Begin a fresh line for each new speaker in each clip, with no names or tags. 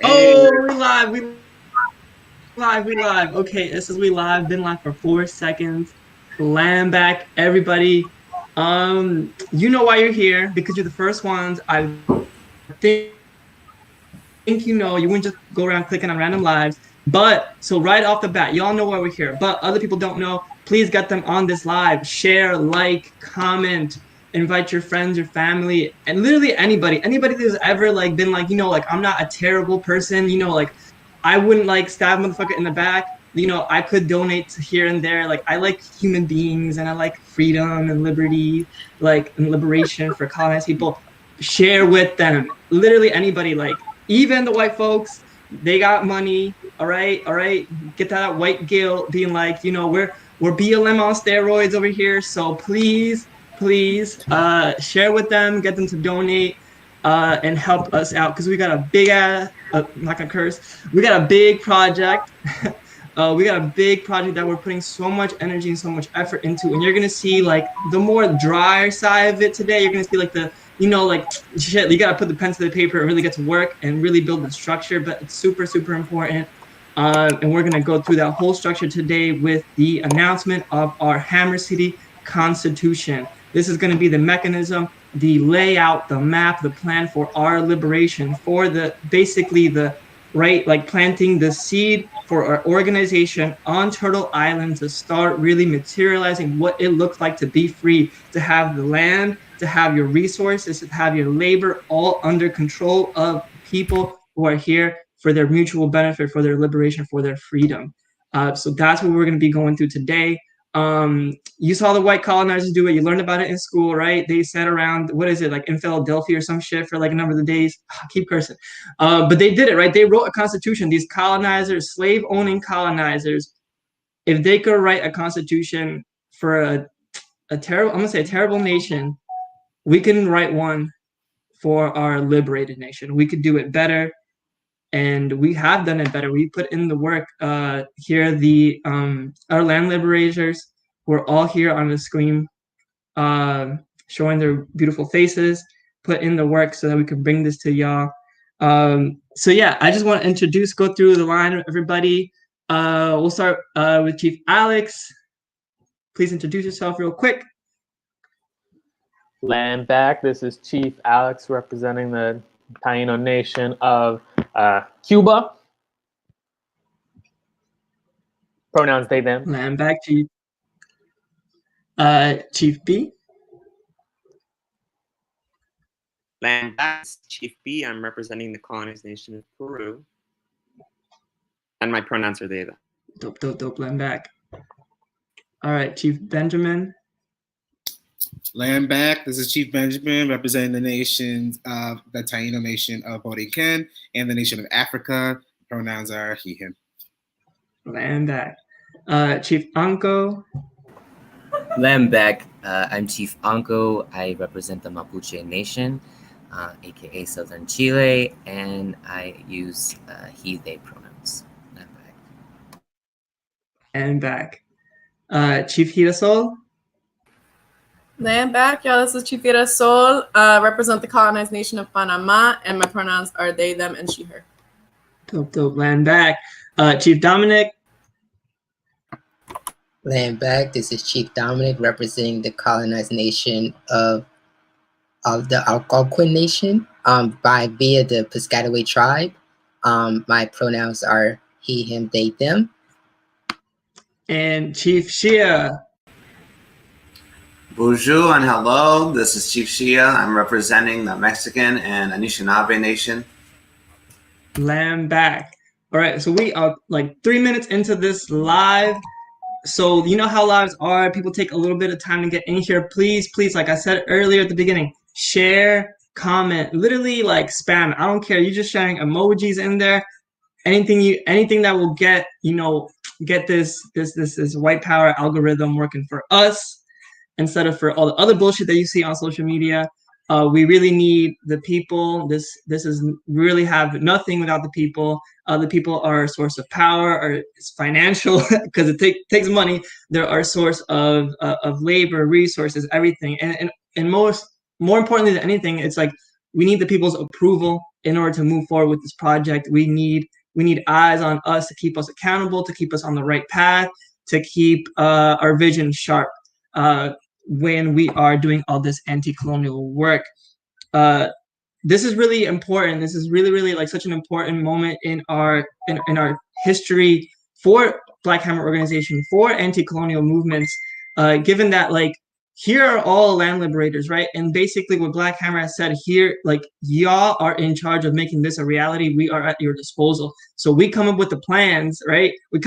Hey,
Oh, we live. Okay, this is we live. Been live for 4 seconds. Land back, everybody. You know why you're here because you're the first ones. I think you wouldn't just go around clicking on random lives. But so right off the bat, y'all know why we're here. But other people don't know. Please get them on this live. Share, like, comment, invite your friends, your family, and literally anybody. Anybody who's ever like been like, like I'm not a terrible person. Like I wouldn't like stab motherfucker in the back. I could donate to here and there. Like I like human beings and I like freedom and liberty, like and liberation for colonized people. Share with them. Literally anybody, like even the white folks, they got money. All right. Get that white guilt being like, we're BLM on steroids over here. So please, share with them, get them to donate, and help us out because we got a big ass, not gonna curse, we got a big project. We got a big project that we're putting so much energy and so much effort into, and you're gonna see like the more drier side of it today. You're gonna see like like shit. You gotta put the pen to the paper and really get to work and really build the structure. But it's super super important. And we're gonna go through that whole structure today with the announcement of our Hammer City Constitution. This is going to be the mechanism, the layout, the map, the plan for our liberation, for the basically the right, like planting the seed for our organization on Turtle Island to start really materializing what it looks like to be free, to have the land, to have your resources, to have your labor all under control of people who are here for their mutual benefit, for their liberation, for their freedom. So that's what we're going to be going through today. You saw the white colonizers do it. You learned about it in school, right? They sat around, what is it, like in Philadelphia or some shit for like a number of days. Keep cursing. But they did it, right? They wrote a constitution. These colonizers, slave-owning colonizers, if they could write a constitution for a terrible, I'm gonna say a terrible nation, we can write one for our liberated nation. We could do it better, and we have done it better. We put in the work. Here, the our land liberators, we're all here on the screen, showing their beautiful faces. Put in the work so that we can bring this to y'all. So yeah, I just want to go through the line of everybody. We'll start with Chief Alex. Please introduce yourself real quick.
Land back. This is Chief Alex representing the Taino Nation of Cuba. Pronouns they, them.
Land back, Chief. Chief B.
land back, Chief B. I'm representing the colonized nation of Peru. And my pronouns are they, them.
Dope, land back. All right, Chief Benjamin.
Land back. This is Chief Benjamin representing the nations of the Taino Nation of Bodiken and the Nation of Africa. Pronouns are he, him.
Land back. Chief Anko.
Land back. I'm Chief Anko. I represent the Mapuche Nation, aka Southern Chile, and I use he, they pronouns. Land back.
And back. Chief Hirasol.
Land back, y'all. This is Chief Sol. Represent the colonized nation of Panama, and my pronouns are they, them, and she, her.
Dope. Land back. Chief Dominic.
Land back. This is Chief Dominic representing the colonized nation of the Algonquin Nation via the Piscataway tribe. My pronouns are he, him, they, them.
And Chief Shia.
Bonjour and hello. This is Chief Shia. I'm representing the Mexican and Anishinaabe Nation.
Land back. All right, so we are like 3 minutes into this live. So you know how lives are. People take a little bit of time to get in here. Please, like I said earlier at the beginning, share, comment, literally like spam. I don't care. You're just sharing emojis in there. Anything that will get this white power algorithm working for us instead of for all the other bullshit that you see on social media. We really need the people. This is really have nothing without the people. The people are a source of power, or it's financial because it takes money. They're our source of labor, resources, everything. And more importantly than anything, it's like the people's approval in order to move forward with this project. We need eyes on us to keep us accountable, to keep us on the right path, to keep our vision sharp when we are doing all this anti-colonial work. This is really important. This is really, really like such an important moment in our history for Black Hammer organization, for anti-colonial movements, given that like here are all land liberators, right? And basically what Black Hammer has said here, like y'all are in charge of making this a reality. We are at your disposal. So we come up with the plans, right? We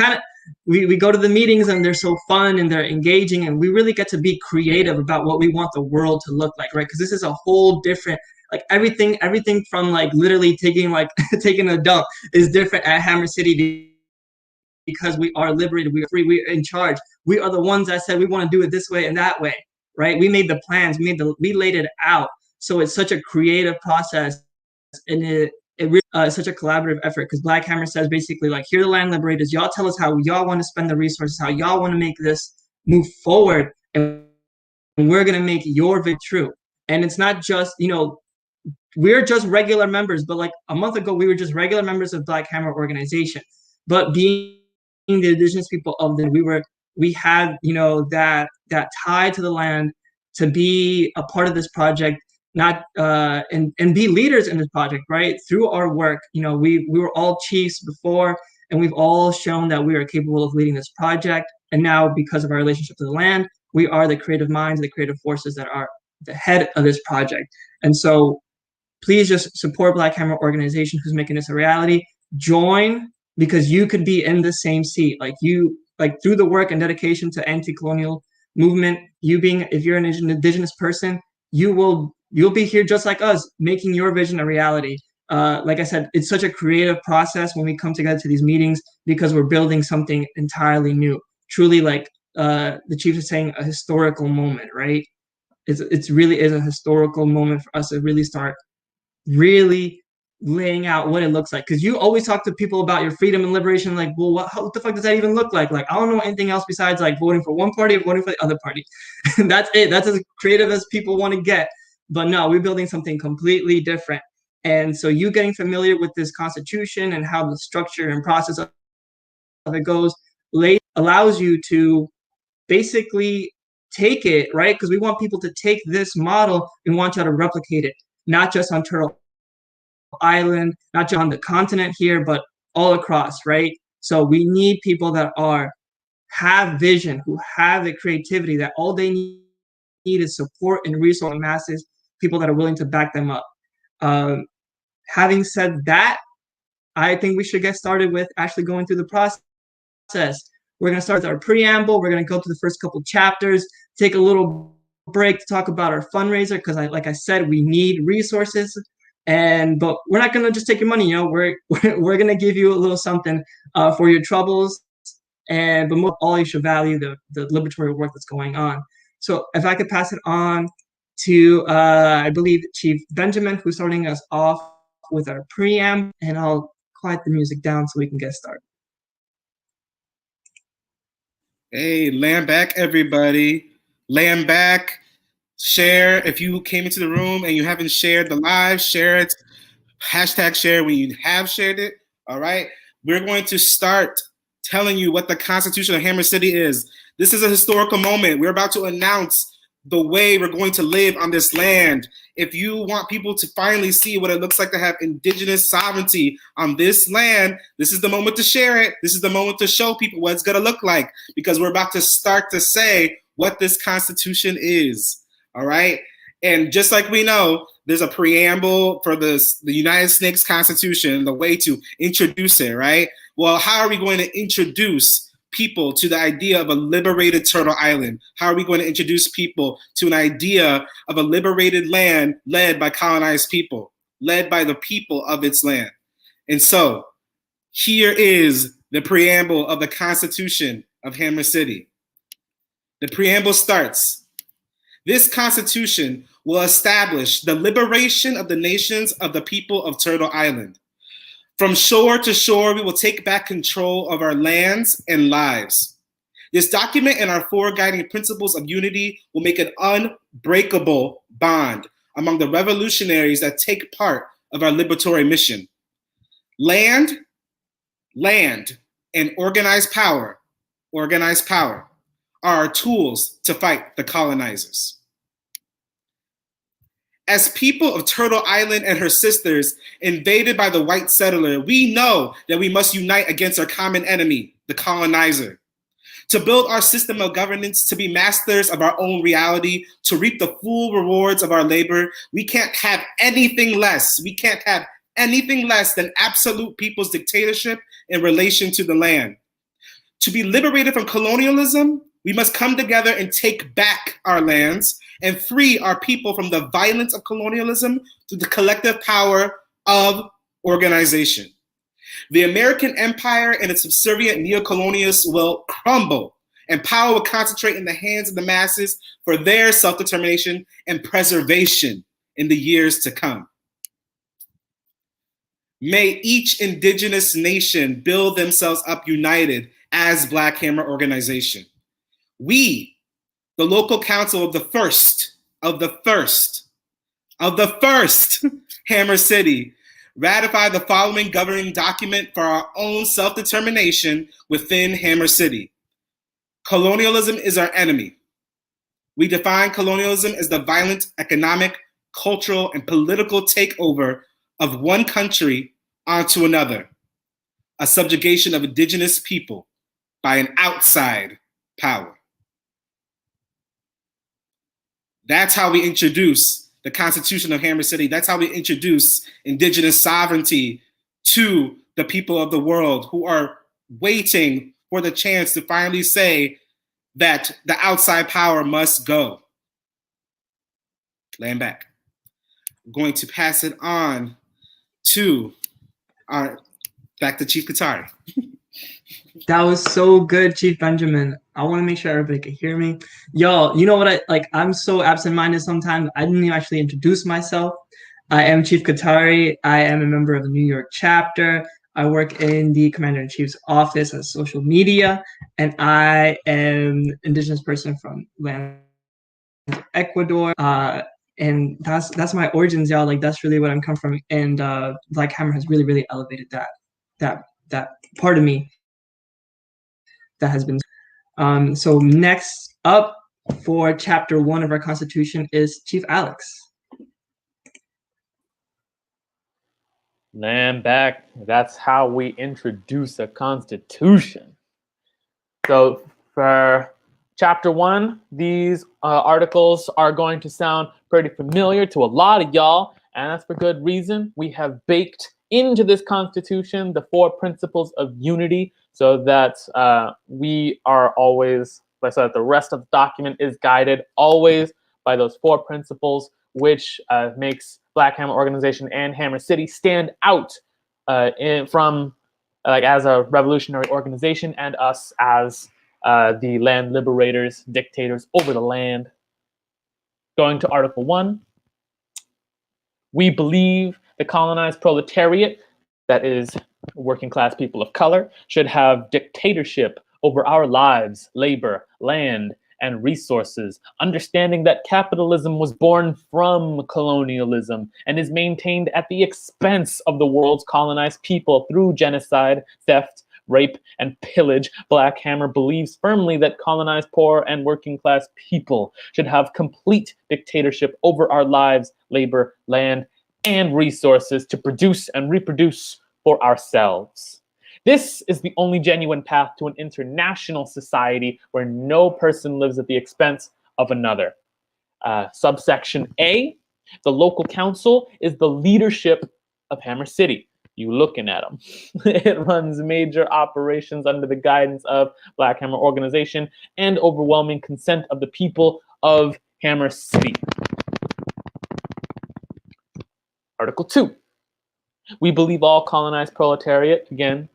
go to the meetings and they're so fun and they're engaging, and we really get to be creative about what we want the world to look like, right? Because this is a whole different, like everything from like literally taking a dump is different at Hammer City because we are liberated, we are free, we are in charge. We are the ones that said we want to do it this way and that way, right? We made the plans, we laid it out. So it's such a creative process, and it really such a collaborative effort, because Black Hammer says basically like, here are the land liberators, y'all tell us how y'all want to spend the resources, how y'all want to make this move forward, and we're going to make your vision true. And it's not just, we're just regular members, but like a month ago, we were just regular members of Black Hammer organization. But being the indigenous people of we had, that tie to the land to be a part of this project, not and be leaders in this project, right? Through our work, we were all chiefs before, and we've all shown that we are capable of leading this project. And now, because of our relationship to the land, we are the creative minds, the creative forces that are the head of this project. And so please just support Black Hammer organization who's making this a reality. Join, because you could be in the same seat. Like through the work and dedication to anti-colonial movement, if you're an indigenous person, you'll be here just like us, making your vision a reality. Like I said, it's such a creative process when we come together to these meetings, because we're building something entirely new. Truly, like the chief is saying, a historical moment, right? It's really is a historical moment for us to really start laying out what it looks like. Because you always talk to people about your freedom and liberation, like, well, what the fuck does that even look like? Like, I don't know anything else besides like voting for one party or voting for the other party. That's it. That's as creative as people want to get. But no, we're building something completely different. And so you getting familiar with this constitution and how the structure and process of it goes allows you to basically take it, right? Because we want people to take this model and want you to replicate it, not just on Turtle Island, not just on the continent here, but all across, right? So we need people that have vision, who have the creativity, that all they need is support and resource masses, people that are willing to back them up. Having said that, I think we should get started with actually going through the process. We're going to start with our preamble. We're going to go through the first couple chapters, take a little break to talk about our fundraiser, because like I said, we need resources. But we're not going to just take your money, we're going to give you a little something for your troubles. But most of all, you should value the liberatory work that's going on. So if I could pass it on to, I believe, Chief Benjamin, who's starting us off with our preamble, and I'll quiet the music down so we can get started.
Hey, land back, everybody. Land back. Share. If you came into the room and you haven't shared the live, share it. Hashtag share when you have shared it. All right. We're going to start telling you what the Constitution of Hammer City is. This is a historical moment. We're about to announce the way we're going to live on this land. If you want people to finally see what it looks like to have indigenous sovereignty on this land, this is the moment to share it. This is the moment to show people what it's going to look like, because we're about to start to say what this Constitution is. All right. And just like we know, there's a preamble for the United States Constitution, the way to introduce it, right? Well, how are we going to introduce people to the idea of a liberated Turtle Island? How are we going to introduce people to an idea of a liberated land led by colonized people, led by the people of its land? And so here is the preamble of the Constitution of Hammer City. The preamble starts, "This Constitution will establish the liberation of the nations of the people of Turtle Island. From shore to shore, we will take back control of our lands and lives. This document and our four guiding principles of unity will make an unbreakable bond, among the revolutionaries that take part of our liberatory mission. Land, and organized power are our tools to fight the colonizers. As people of Turtle Island and her sisters invaded by the white settler, we know that we must unite against our common enemy, the colonizer. To build our system of governance, to be masters of our own reality, to reap the full rewards of our labor, we can't have anything less. We can't have anything less than absolute people's dictatorship in relation to the land. To be liberated from colonialism, we must come together and take back our lands and free our people from the violence of colonialism through the collective power of organization. The American empire and its subservient neocolonialists will crumble, and power will concentrate in the hands of the masses for their self-determination and preservation in the years to come. May each indigenous nation build themselves up united as Black Hammer organization. We, the local council of the first Hammer City, ratify the following governing document for our own self-determination within Hammer City. Colonialism is our enemy. We define colonialism as the violent economic, cultural, and political takeover of one country onto another, a subjugation of indigenous people by an outside power. That's how we introduce the Constitution of Hammer City. That's how we introduce indigenous sovereignty to the people of the world who are waiting for the chance to finally say that the outside power must go. Land back. I'm going to pass it on to back to Chief Katari.
That was so good, Chief Benjamin. I want to make sure everybody can hear me. Y'all, you know what I'm so absent-minded sometimes. I didn't even actually introduce myself. I am Chief Katari. I am a member of the New York chapter. I work in the Commander-in-Chief's office of social media, and I am an indigenous person from land Ecuador. And that's my origins, y'all. Like, that's really what I'm come from. And Black Hammer has really, really elevated that part of me that has been. So next up for chapter 1 of our Constitution is Chief Alex.
Land back. That's how we introduce a constitution. So for chapter 1, these articles are going to sound pretty familiar to a lot of y'all, and that's for good reason. We have baked into this constitution the 4 principles of unity, so that we are always, so that the rest of the document is guided always by those 4 principles, which makes Black Hammer Organization and Hammer City stand out from as a revolutionary organization, and us as the land liberators, dictators over the land. Going to Article 1, we believe the colonized proletariat, that is working class people of color, should have dictatorship over our lives, labor, land, and resources, understanding that capitalism was born from colonialism and is maintained at the expense of the world's colonized people through genocide, theft, rape, and pillage. Black Hammer believes firmly that colonized poor and working class people should have complete dictatorship over our lives, labor, land, and resources to produce and reproduce for ourselves. This is the only genuine path to an international society where no person lives at the expense of another. Subsection A, the local council is the leadership of Hammer City. You looking at them. It runs major operations under the guidance of Black Hammer Organization and overwhelming consent of the people of Hammer City. Article 2. We believe all colonized proletariat, again,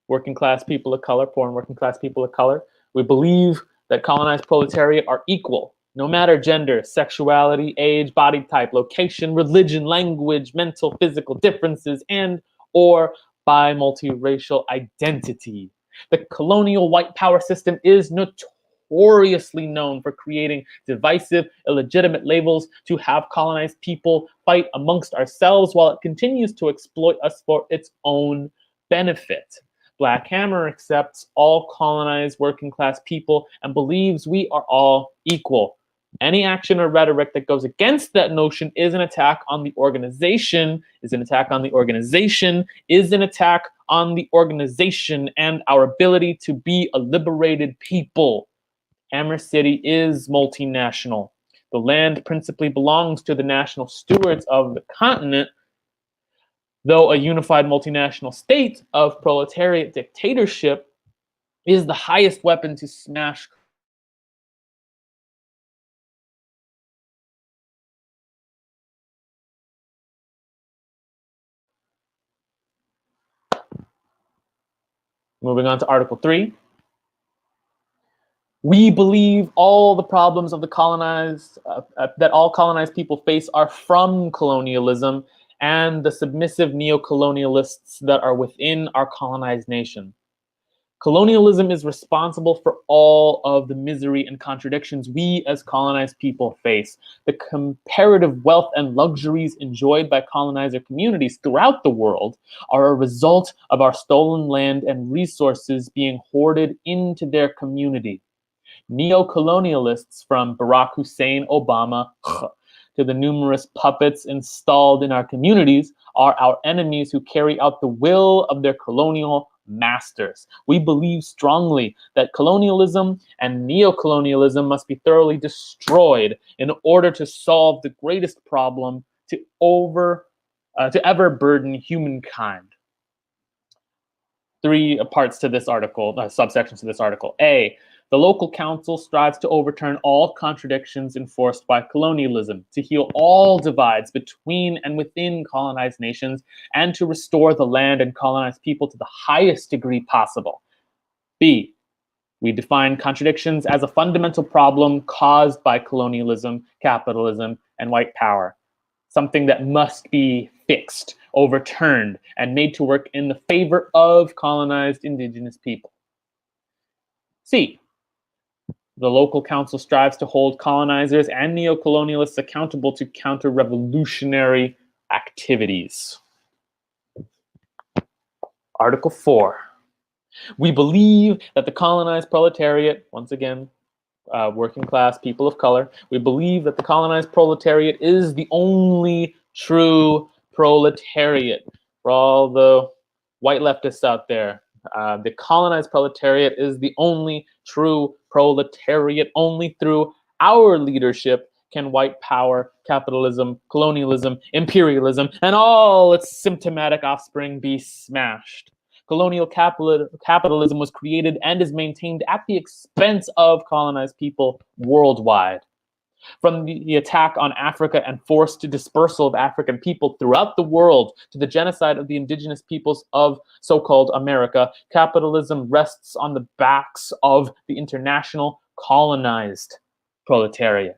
working class people of color, poor and working class people of color, we believe that colonized proletariat are equal, no matter gender, sexuality, age, body type, location, religion, language, mental, physical differences, and or by multiracial identity. The colonial white power system is notorious notoriously known for creating divisive, illegitimate labels to have colonized people fight amongst ourselves while it continues to exploit us for its own benefit. Black Hammer accepts all colonized working class people and believes we are all equal. Any action or rhetoric that goes against that notion is an attack on the organization, is an attack on the organization, is an attack on the organization and our ability to be a liberated people. Hammer City is multinational. The land principally belongs to the national stewards of the continent, though a unified multinational state of proletariat dictatorship is the highest weapon to smash Moving on to Article 3. We believe all the problems of the colonized, that all colonized people face are from colonialism and the submissive neo-colonialists that are within our colonized nation. Colonialism is responsible for all of the misery and contradictions we as colonized people face. The comparative wealth and luxuries enjoyed by colonizer communities throughout the world are a result of our stolen land and resources being hoarded into their community. Neo-colonialists from Barack Hussein Obama to the numerous puppets installed in our communities are our enemies who carry out the will of their colonial masters. We believe strongly that colonialism and neo-colonialism must be thoroughly destroyed in order to solve the greatest problem to ever burden humankind. 3 parts to this article, subsections to this article. A, the local council strives to overturn all contradictions enforced by colonialism, to heal all divides between and within colonized nations, and to restore the land and colonized people to the highest degree possible. B, we define contradictions as a fundamental problem caused by colonialism, capitalism, and white power, something that must be fixed, overturned, and made to work in the favor of colonized indigenous people. C, the local council strives to hold colonizers and neo-colonialists accountable to counter-revolutionary activities. Article 4. We believe that the colonized proletariat, once again, working class people of color, we believe that the colonized proletariat is the only true proletariat. For all the white leftists out there, the colonized proletariat is the only true proletariat. Only through our leadership can white power, capitalism, colonialism, imperialism, and all its symptomatic offspring be smashed. Colonial capitalism was created and is maintained at the expense of colonized people worldwide. From the attack on Africa and forced dispersal of African people throughout the world to the genocide of the indigenous peoples of so-called America, capitalism rests on the backs of the international colonized proletariat.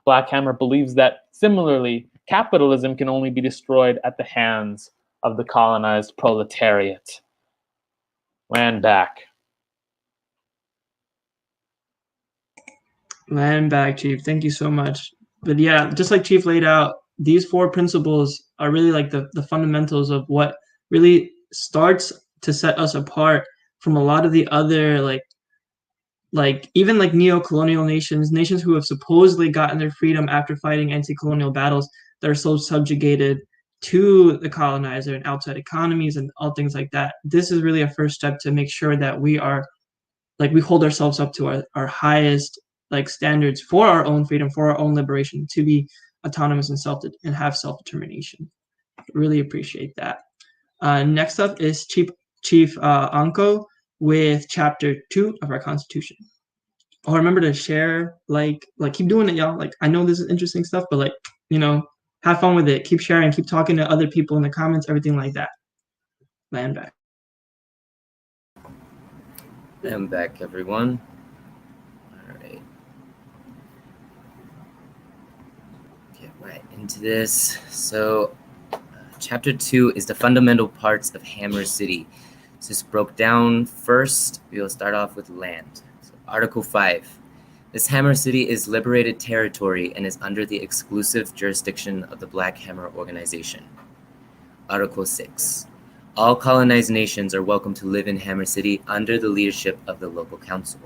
Black Hammer believes that, similarly, capitalism can only be destroyed at the hands of the colonized proletariat. Land back.
Land back, Chief. Thank you so much. But yeah, just like Chief laid out, these 4 principles are really like the fundamentals of what really starts to set us apart from a lot of the other like even like neo-colonial nations who have supposedly gotten their freedom after fighting anti-colonial battles that are so subjugated to the colonizer and outside economies and all things like that. This is really a first step to make sure that we are like we hold ourselves up to our highest like standards for our own freedom, for our own liberation, to be autonomous and have self-determination. Really appreciate that. Next up is Chief Anko with Chapter 2 of our Constitution. Oh, remember to share, like keep doing it, y'all. Like I know this is interesting stuff, but like have fun with it. Keep sharing, keep talking to other people in the comments, everything like that. Land back.
I'm back, everyone. All right. Get right into this. So, Chapter 2 is the fundamental parts of Hammer City. So this broke down first. We will start off with land. So Article 5. This Hammer City is liberated territory and is under the exclusive jurisdiction of the Black Hammer Organization. Article 6. All colonized nations are welcome to live in Hammer City under the leadership of the local council.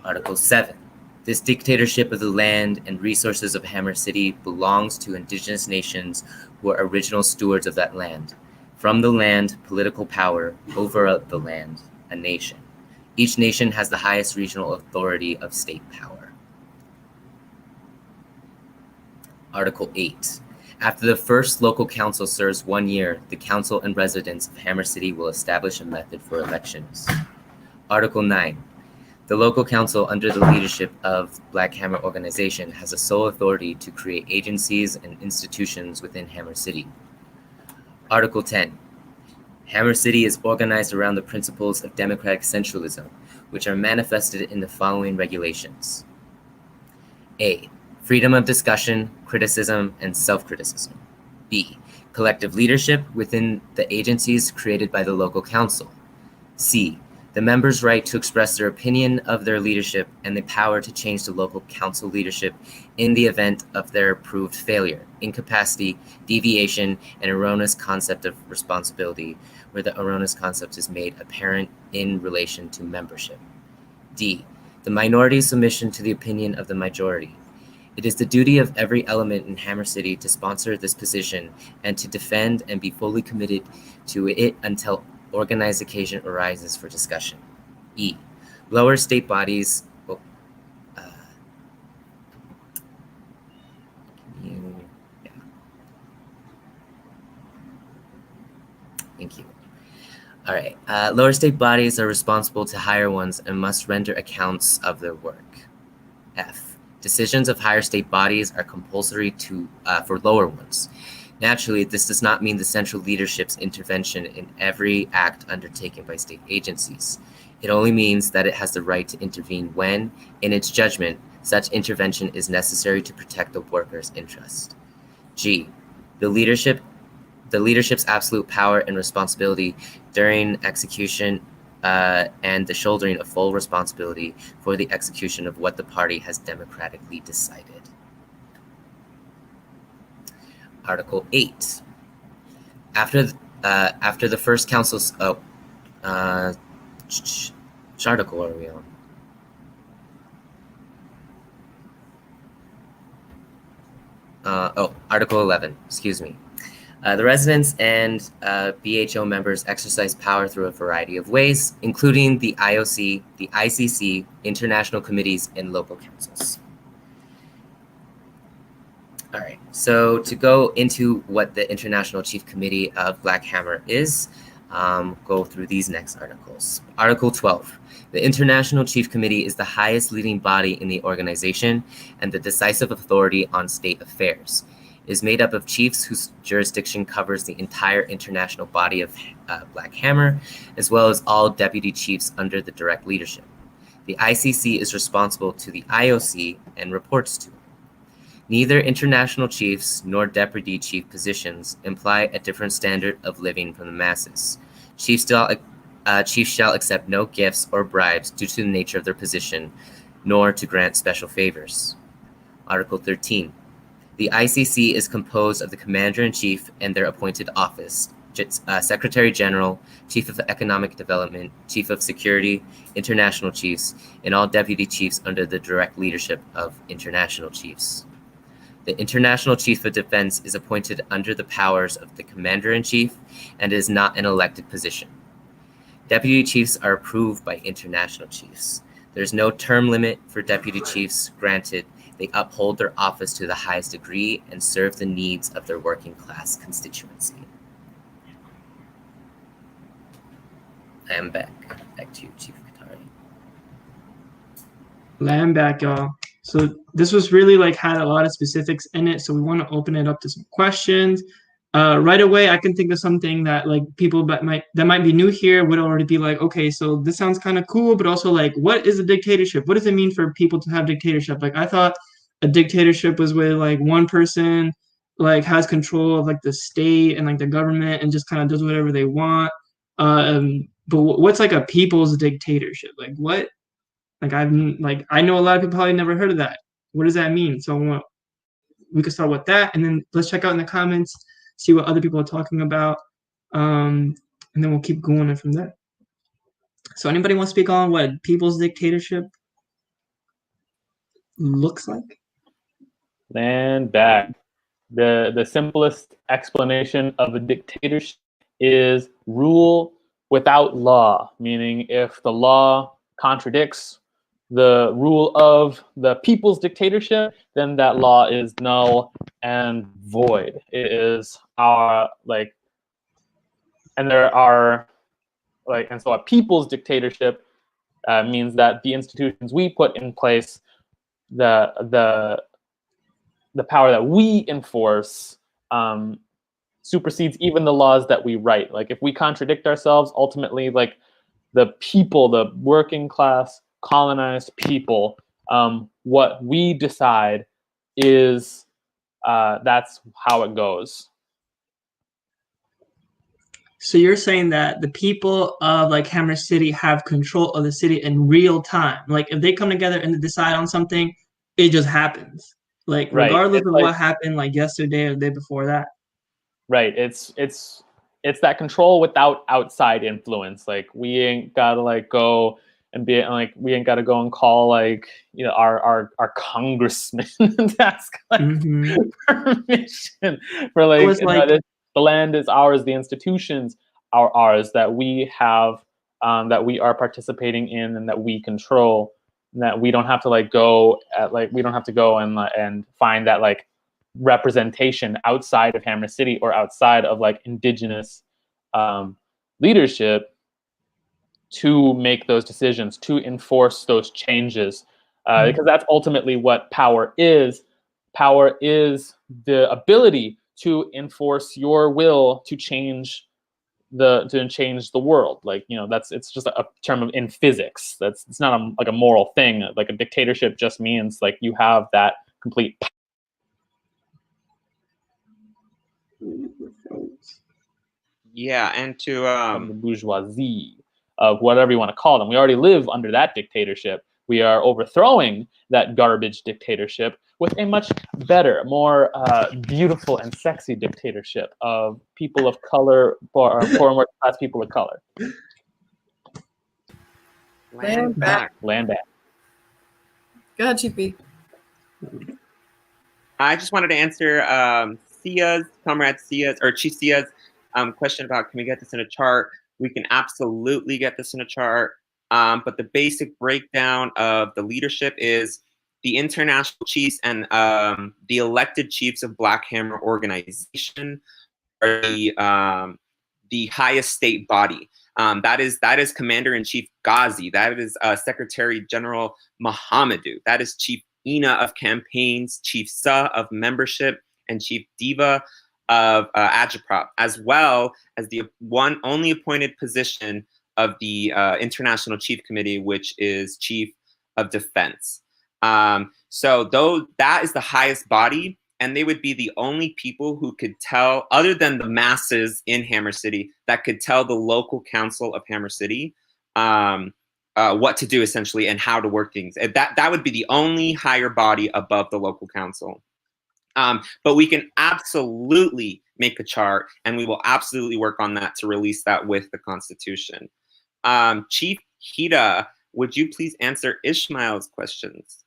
Article 7. This dictatorship of the land and resources of Hammer City belongs to indigenous nations who are original stewards of that land. From the land, political power; over the land, a nation. Each nation has the highest regional authority of state power. Article 8. After the first local council serves 1 year, the council and residents of Hammer City will establish a method for elections. Article 9. The local council, under the leadership of Black Hammer Organization, has the sole authority to create agencies and institutions within Hammer City. Article 10. Hammer City is organized around the principles of democratic centralism, which are manifested in the following regulations. A. Freedom of discussion, criticism, and self-criticism. B. Collective leadership within the agencies created by the local council. C. The members' right to express their opinion of their leadership and the power to change the local council leadership in the event of their proved failure, incapacity, deviation, and erroneous concept of responsibility, where the erroneous concept is made apparent in relation to membership. D. The minority's submission to the opinion of the majority. It is the duty of every element in Hammer City to sponsor this position and to defend and be fully committed to it until organized occasion arises for discussion. E. Lower state bodies. Thank you. All right. Lower state bodies are responsible to higher ones and must render accounts of their work. F. Decisions of higher state bodies are compulsory for lower ones. Naturally, this does not mean the central leadership's intervention in every act undertaken by state agencies. It only means that it has the right to intervene when, in its judgment, such intervention is necessary to protect the workers' interest. G. The leadership's absolute power and responsibility during execution and the shouldering of full responsibility for the execution of what the party has democratically decided. Article 8. After the first council's which article are we on? Article 11, excuse me. The residents and BHO members exercise power through a variety of ways, including the IOC, the ICC, international committees, and local councils. All right, so to go into what the International Chief Committee of Black Hammer is, go through these next articles. Article 12. The International Chief Committee is the highest leading body in the organization and the decisive authority on state affairs. It is made up of chiefs whose jurisdiction covers the entire international body of Black Hammer, as well as all deputy chiefs under the direct leadership. The ICC is responsible to the IOC and reports to it. Neither international chiefs nor deputy chief positions imply a different standard of living from the masses. Chiefs shall accept no gifts or bribes due to the nature of their position, nor to grant special favors. Article 13. The ICC is composed of the Commander-in-Chief and their appointed office, Secretary General, Chief of Economic Development, Chief of Security, International Chiefs, and all deputy chiefs under the direct leadership of international chiefs. The International Chief of Defense is appointed under the powers of the Commander-in-Chief and is not an elected position. Deputy chiefs are approved by international chiefs. There's no term limit for deputy chiefs granted. They uphold their office to the highest degree and serve the needs of their working class constituency. I am back. Back to you, Chief Katari.
I'm back, y'all. So this was really had a lot of specifics in it. So we want to open it up to some questions. Right away, I can think of something that people that might be new here would already be okay, so this sounds kind of cool, but also what is a dictatorship? What does it mean for people to have dictatorship? I thought a dictatorship was where one person has control of the state and the government and just kind of does whatever they want. But what's a people's dictatorship? What Like I know a lot of people probably never heard of that. What does that mean? So we could start with that, and then let's check out in the comments, see what other people are talking about, and then we'll keep going from there. So anybody want to speak on what people's dictatorship looks like?
Land back. The simplest explanation of a dictatorship is rule without law, meaning if the law contradicts the rule of the people's dictatorship, then that law is null and void. It is our and there are and so a people's dictatorship means that the institutions we put in place, the power that we enforce supersedes even the laws that we write. Like if we contradict ourselves, ultimately, like the people, the working class, colonized people, what we decide is that's how it goes.
So you're saying that the people of like Hammer City have control of the city in real time. Like if they come together and decide on something, it just happens. Like
Right.
regardless
It's
of
like,
what happened like yesterday or the day before that.
Right. It's that control without outside influence. Like we ain't gotta like go and be like we ain't gotta go and call like our congressman and ask like permission for like, the land is ours, the institutions are ours that we have, that we are participating in and that we control, and that we don't have to like go at like we don't have to go and find that like representation outside of Hammer City or outside of like indigenous leadership to make those decisions, to enforce those changes, because that's ultimately what power is. Power is the ability to enforce your will to change the world. Like it's just a term in physics. It's not like a moral thing. Like a dictatorship just means like you have that complete power.
Yeah, and to
the bourgeoisie of whatever you want to call them. We already live under that dictatorship. We are overthrowing that garbage dictatorship with a much better, more beautiful and sexy dictatorship of people of color, poor and working class people of color.
Land back.
Land back.
Go ahead, Chief.
I just wanted to answer Comrade Sia's or Chief Sia's question about can we get this in a chart? We can absolutely get this in a chart. But the basic breakdown of the leadership is the international chiefs and the elected chiefs of Black Hammer organization are the highest state body. That is Commander-in-Chief Ghazi. That is Secretary General Muhammadu. That is Chief Ina of campaigns, Chief Sa of membership, and Chief Diva of Agitprop, as well as the only appointed position of the International Chief Committee, which is Chief of Defense. So that is the highest body, and they would be the only people who could tell, other than the masses in Hammer City, that could tell the local council of Hammer City what to do essentially and how to work things. That would be the only higher body above the local council. But we can absolutely make a chart, and we will absolutely work on that to release that with the Constitution. Chief Hida, would you please answer Ishmael's questions?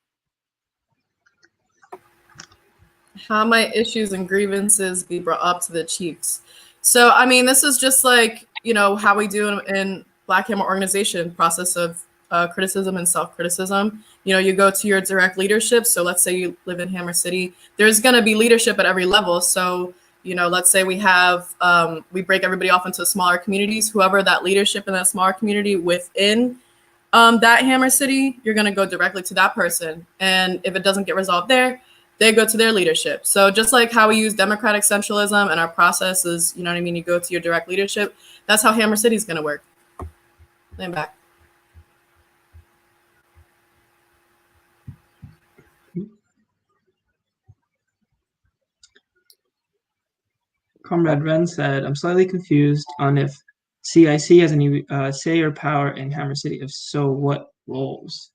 How might issues and grievances be brought up to the chiefs? So, I mean, this is just like, how we do in Black Hammer organization, process of criticism and self-criticism. You go to your direct leadership. So let's say you live in Hammer City. There's going to be leadership at every level. So, let's say we have, we break everybody off into smaller communities. Whoever that leadership in that smaller community within that Hammer City, you're going to go directly to that person. And if it doesn't get resolved there, they go to their leadership. So just like how we use democratic centralism and our process is, you go to your direct leadership. That's how Hammer City is going to work. Land back.
Comrade Ren said, I'm slightly confused on if CIC has any say or power in Hammer City. If so, what roles?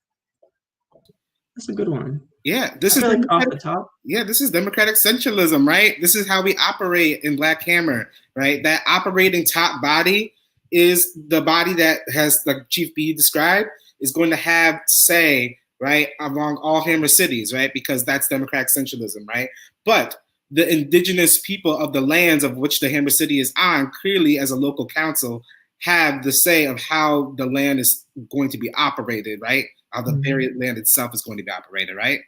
That's a good one.
Yeah, this
I
is
feel like off the top.
Yeah, this is democratic centralism, right? This is how we operate in Black Hammer, right? That operating top body is the body that has, like Chief B described, is going to have say, right, among all Hammer cities, right? Because that's democratic centralism, right? But the indigenous people of the lands of which the Hammer City is on, clearly as a local council, have the say of how the land is going to be operated, right? How the very land itself is going to be operated, right?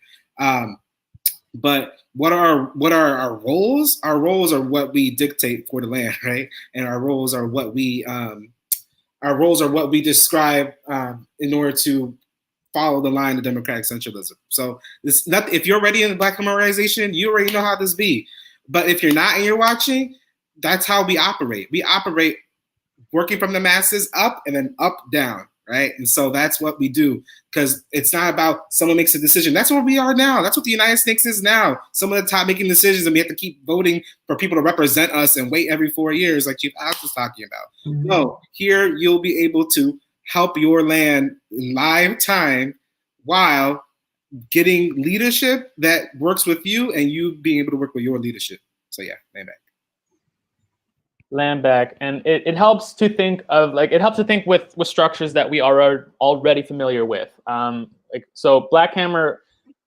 But what are our roles? Our roles are what we dictate for the land, right? And our roles are what we describe in order to follow the line of democratic centralism. So this not if you're already in the Black Hammer organization, you already know how this be. But if you're not and you're watching, that's how we operate. We operate working from the masses up and then up down, right? And so that's what we do, because it's not about someone makes a decision. That's what we are now. That's what the United States is now. Some of the top making decisions, and we have to keep voting for people to represent us and wait every 4 years, like Chief Alex was talking about. No, here you'll be able to help your land in live time while getting leadership that works with you and you being able to work with your leadership. So yeah, land back.
Land back, and it helps to think of with structures that we are already familiar with. So Black Hammer,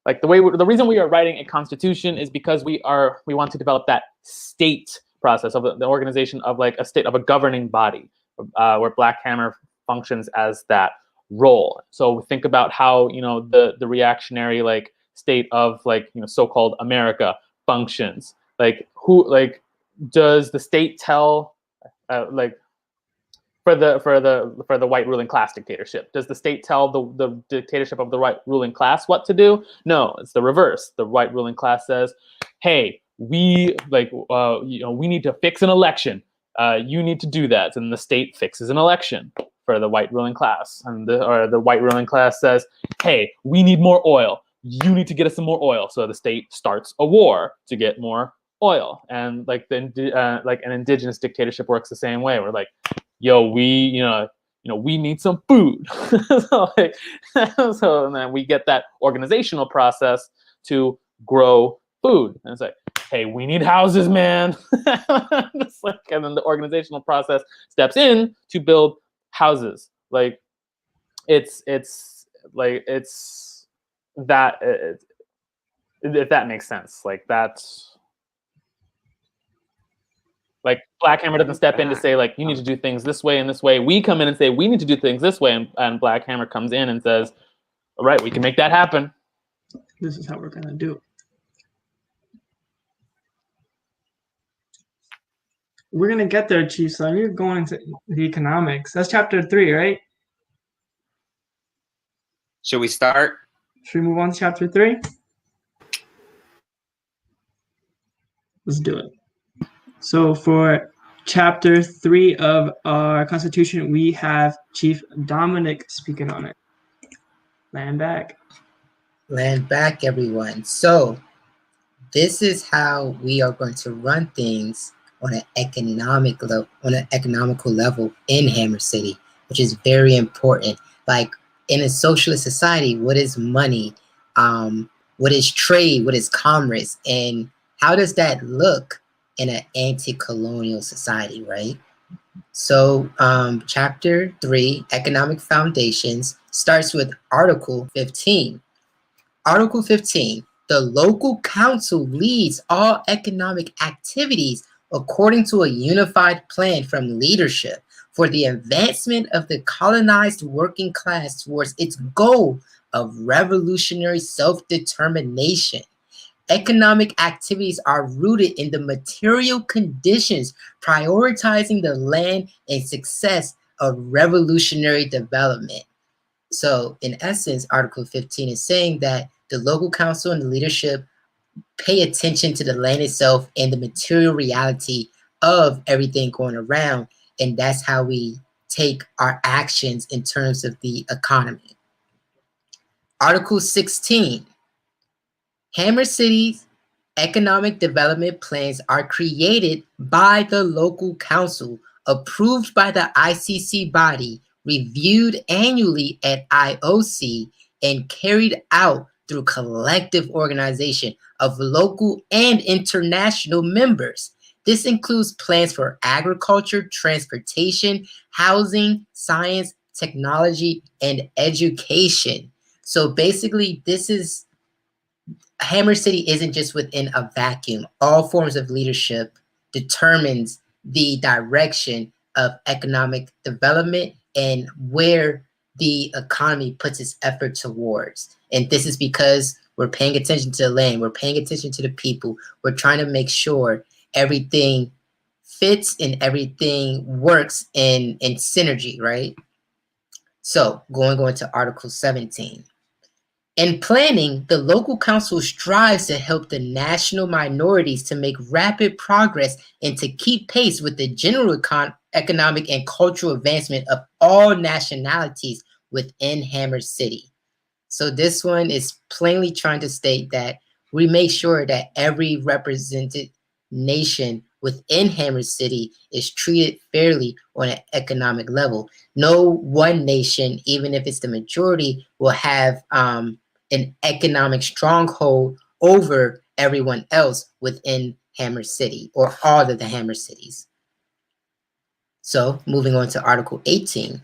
the reason we are writing a constitution is because we want to develop that state process of the organization of a state of a governing body, where Black Hammer functions as that role. So think about how the reactionary state of so-called America functions. Does the state tell for the white ruling class dictatorship? Does the state tell the dictatorship of the white ruling class what to do? No, it's the reverse. The white ruling class says, "Hey, we we need to fix an election. You need to do that," and the state fixes an election for the white ruling class, and the white ruling class says, "Hey, we need more oil. You need to get us some more oil." So the state starts a war to get more oil, and an indigenous dictatorship works the same way. We're like, "Yo, we we need some food," so and then we get that organizational process to grow food, and it's like, "Hey, we need houses, man." And then the organizational process steps in to build houses. It's that, if that makes sense. That's. Black Hammer doesn't step in to say you need to do things this way and this way. We come in and say we need to do things this way, and Black Hammer comes in and says, "All right, we can make that happen.
This is how we're gonna do it." We're gonna get there, Chief. So you're going into the economics. That's chapter 3, right?
Should we start?
Should we move on to chapter 3? Let's do it. So for chapter 3 of our Constitution, we have Chief Dominic speaking on it. Land back.
Land back, everyone. So this is how we are going to run things on an economical level in Hammer City, which is very important. In a socialist society, what is money? What is trade? What is commerce? And how does that look in an anti-colonial society, right? So chapter 3, Economic Foundations, starts with Article 15. Article 15, the local council leads all economic activities according to a unified plan from leadership for the advancement of the colonized working class towards its goal of revolutionary self-determination. Economic activities are rooted in the material conditions, prioritizing the land and success of revolutionary development. So in essence, Article 15 is saying that the local council and the leadership pay attention to the land itself and the material reality of everything going around. And that's how we take our actions in terms of the economy. Article 16, Hammer City's economic development plans are created by the local council, approved by the ICC body, reviewed annually at IOC, and carried out through collective organization of local and international members. This includes plans for agriculture, transportation, housing, science, technology, and education. So basically, Hammer City isn't just within a vacuum. All forms of leadership determines the direction of economic development and where the economy puts its effort towards. And this is because we're paying attention to the land, we're paying attention to the people, we're trying to make sure everything fits and everything works in synergy, right? So going to Article 17. In planning, the local council strives to help the national minorities to make rapid progress and to keep pace with the general economic and cultural advancement of all nationalities within Hammer City. So this one is plainly trying to state that we make sure that every represented nation within Hammer City is treated fairly on an economic level. No one nation, even if it's the majority, will have an economic stronghold over everyone else within Hammer City or all of the Hammer Cities. So moving on to Article 18.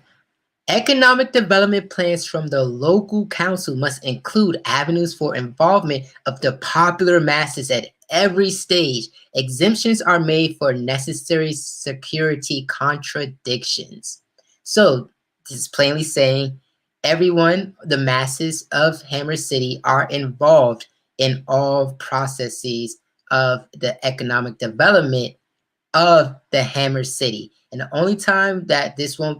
Economic development plans from the local council must include avenues for involvement of the popular masses at every stage. Exemptions are made for necessary security contradictions. So this is plainly saying everyone, the masses of Hammer City, are involved in all processes of the economic development of the Hammer City. And the only time that this will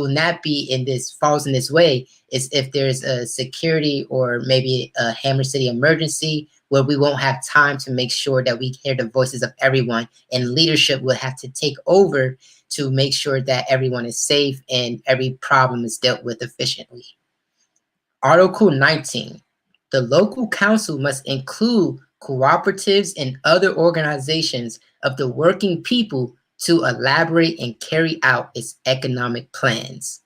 not be in this, falls in this way, is if there's a security or maybe a Hammer City emergency where we won't have time to make sure that we hear the voices of everyone, and leadership will have to take over to make sure that everyone is safe and every problem is dealt with efficiently. Article 19. The local council must include cooperatives and other organizations of the working people to elaborate and carry out its economic plans.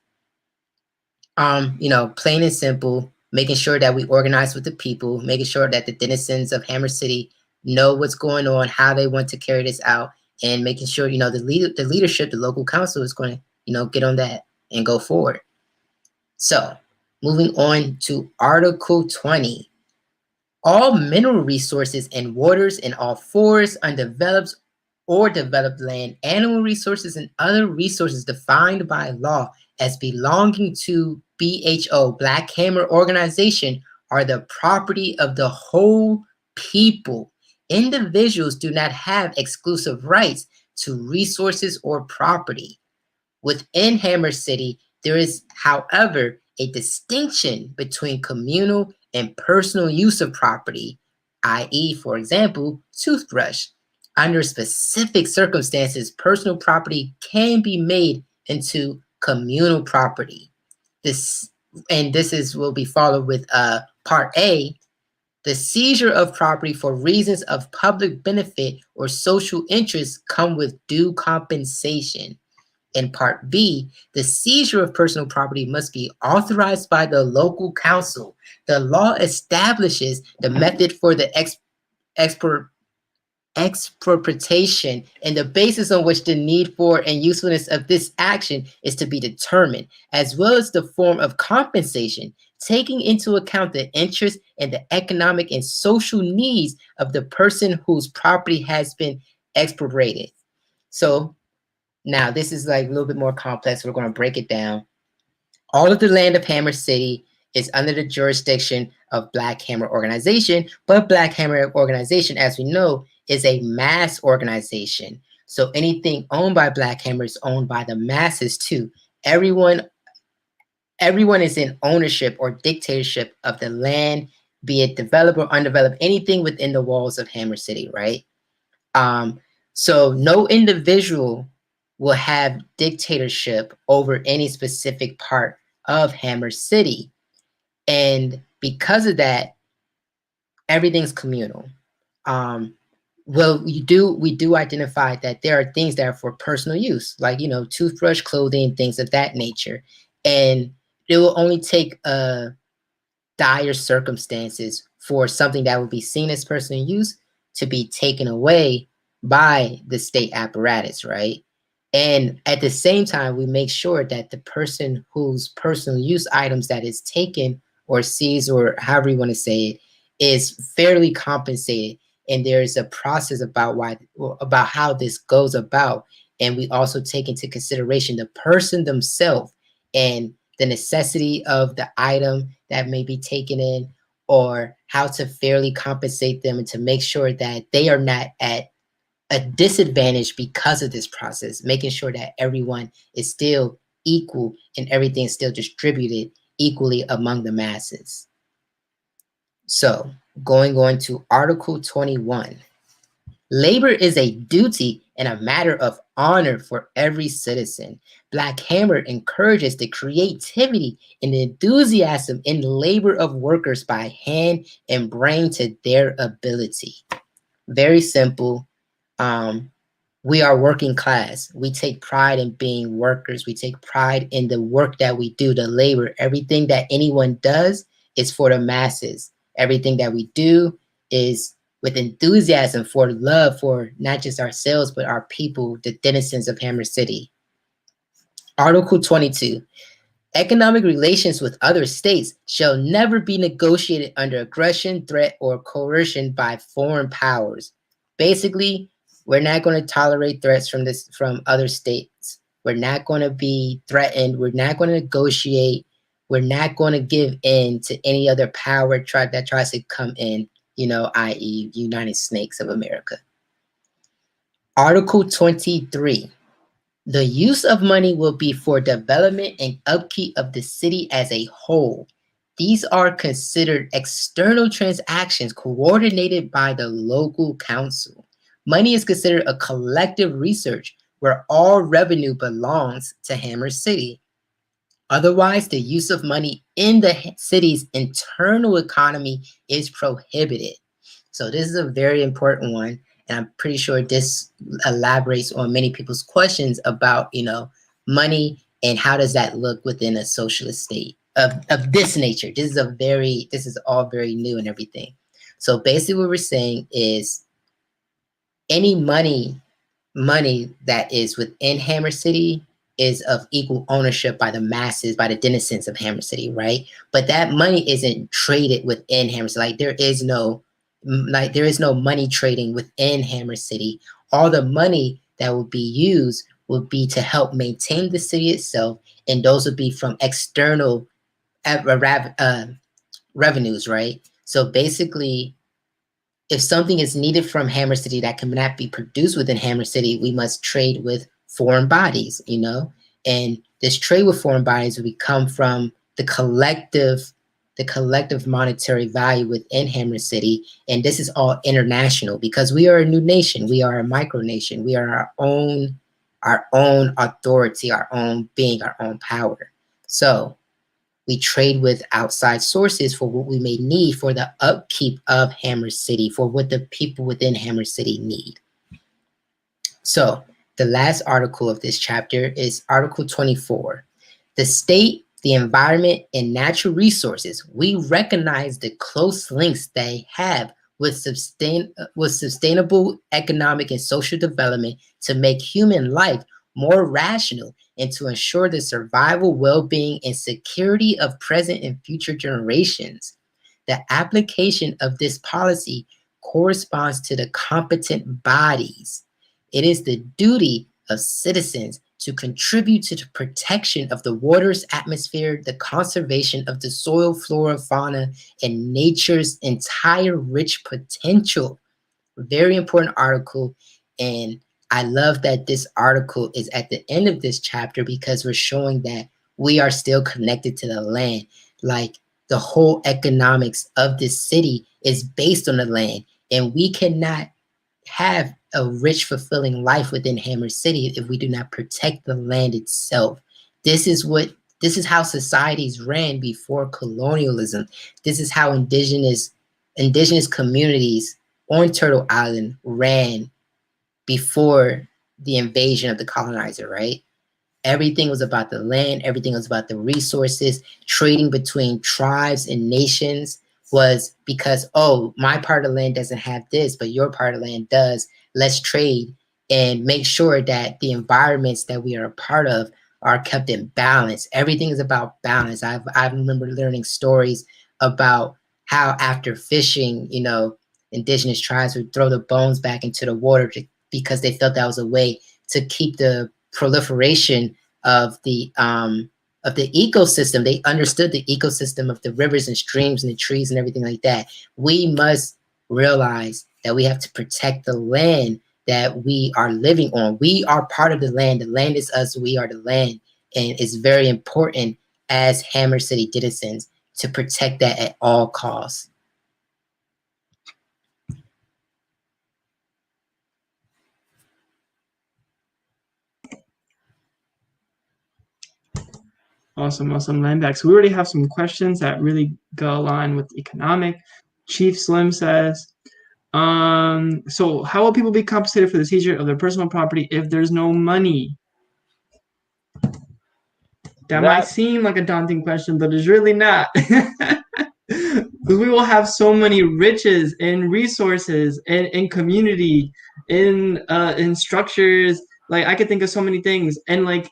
Plain and simple, making sure that we organize with the people, making sure that the denizens of Hammer City know what's going on, how they want to carry this out, and making sure, the leadership, the local council is going to, get on that and go forward. So moving on to Article 20. All mineral resources and waters in all forests, undeveloped or developed land, animal resources, and other resources defined by law as belonging to BHO, Black Hammer Organization, are the property of the whole people. Individuals do not have exclusive rights to resources or property. Within Hammer City, there is, however, a distinction between communal and personal use of property, i.e., for example, toothbrush. Under specific circumstances, personal property can be made into communal property. This will be followed with Part A. The seizure of property for reasons of public benefit or social interest come with due compensation. In Part B, the seizure of personal property must be authorized by the local council. The law establishes the method for the expropriation and the basis on which the need for and usefulness of this action is to be determined, as well as the form of compensation, taking into account the interests and the economic and social needs of the person whose property has been expropriated. So now this is like a little bit more complex. We're going to break it down. All of the land of Hammer City is under the jurisdiction of Black Hammer Organization, but Black Hammer Organization, as we know, is a mass organization. So anything owned by Black Hammer is owned by the masses too. Everyone is in ownership or dictatorship of the land, be it developed or undeveloped, anything within the walls of Hammer City, right? So no individual will have dictatorship over any specific part of Hammer City. And because of that, everything's communal. Well, we do identify that there are things that are for personal use, like, toothbrush, clothing, things of that nature. And it will only take a dire circumstances for something that would be seen as personal use to be taken away by the state apparatus, right? And at the same time, we make sure that the person whose personal use items that is taken or seized, or however you want to say it, is fairly compensated. And there's a process about how this goes about. And we also take into consideration the person themselves and the necessity of the item that may be taken in, or how to fairly compensate them and to make sure that they are not at a disadvantage because of this process, making sure that everyone is still equal and everything is still distributed equally among the masses. So going on to Article 21. Labor is a duty and a matter of honor for every citizen. Black Hammer encourages the creativity and enthusiasm in the labor of workers by hand and brain to their ability. Very simple. We are working class. We take pride in being workers. We take pride in the work that we do, the labor. Everything that anyone does is for the masses. Everything that we do is with enthusiasm, for love, for not just ourselves, but our people, the denizens of Hammer City. Article 22. Economic relations with other states shall never be negotiated under aggression, threat, or coercion by foreign powers. Basically, we're not going to tolerate threats from other states. We're not going to be threatened. We're not going to negotiate. We're not going to give in to any other power that tries to come in, i.e. United Snakes of America. Article 23. The use of money will be for development and upkeep of the city as a whole. These are considered external transactions coordinated by the local council. Money is considered a collective research where all revenue belongs to Hammer City. Otherwise, the use of money in the city's internal economy is prohibited. So this is a very important one. And I'm pretty sure this elaborates on many people's questions about, money and how does that look within a socialist state of this nature. This is all very new and everything. So basically what we're saying is any money that is within Hammer City is of equal ownership by the masses, by the denizens of Hammer City, right? But that money isn't traded within Hammer City. There is no money trading within Hammer City. All the money that will be used will be to help maintain the city itself, and those would be from external revenues, right? So basically, if something is needed from Hammer City that cannot be produced within Hammer City, we must trade with foreign bodies, and this trade with foreign bodies will come from the collective monetary value within Hammer City. And this is all international because we are a new nation. We are a micronation. We are our own authority, our own being, our own power. So we trade with outside sources for what we may need for the upkeep of Hammer City, for what the people within Hammer City need. So the last article of this chapter is Article 24. The state, the environment, and natural resources. We recognize the close links they have with sustainable economic and social development to make human life more rational and to ensure the survival, well-being, and security of present and future generations. The application of this policy corresponds to the competent bodies. It is the duty of citizens to contribute to the protection of the water's atmosphere, the conservation of the soil, flora, fauna, and nature's entire rich potential. Very important article, and I love that this article is at the end of this chapter because we're showing that we are still connected to the land. Like the whole economics of this city is based on the land, and we cannot have a rich, fulfilling life within Hammer City if we do not protect the land itself. This is how societies ran before colonialism. This is how indigenous communities on Turtle Island ran before the invasion of the colonizer, right? Everything was about the land. Everything was about the resources. Trading between tribes and nations was because, oh, my part of the land doesn't have this, but your part of the land does. Let's trade and make sure that the environments that we are a part of are kept in balance. Everything is about balance. I remember learning stories about how after fishing, you know, indigenous tribes would throw the bones back into the water because they felt that was a way to keep the proliferation of the ecosystem. They understood the ecosystem of the rivers and streams and the trees and everything like that. We must realize that we have to protect the land that we are living on. We are part of the land. The land is us. We are the land. And it's very important as Hammer City citizens to protect that at all costs.
Awesome, Landback. So we already have some questions that really go align with economic. Chief Slim says, so how will people be compensated for the seizure of their personal property if there's no money? That might seem like a daunting question, but it's really not. We will have so many riches and resources in community, in structures. Like I could think of so many things, and like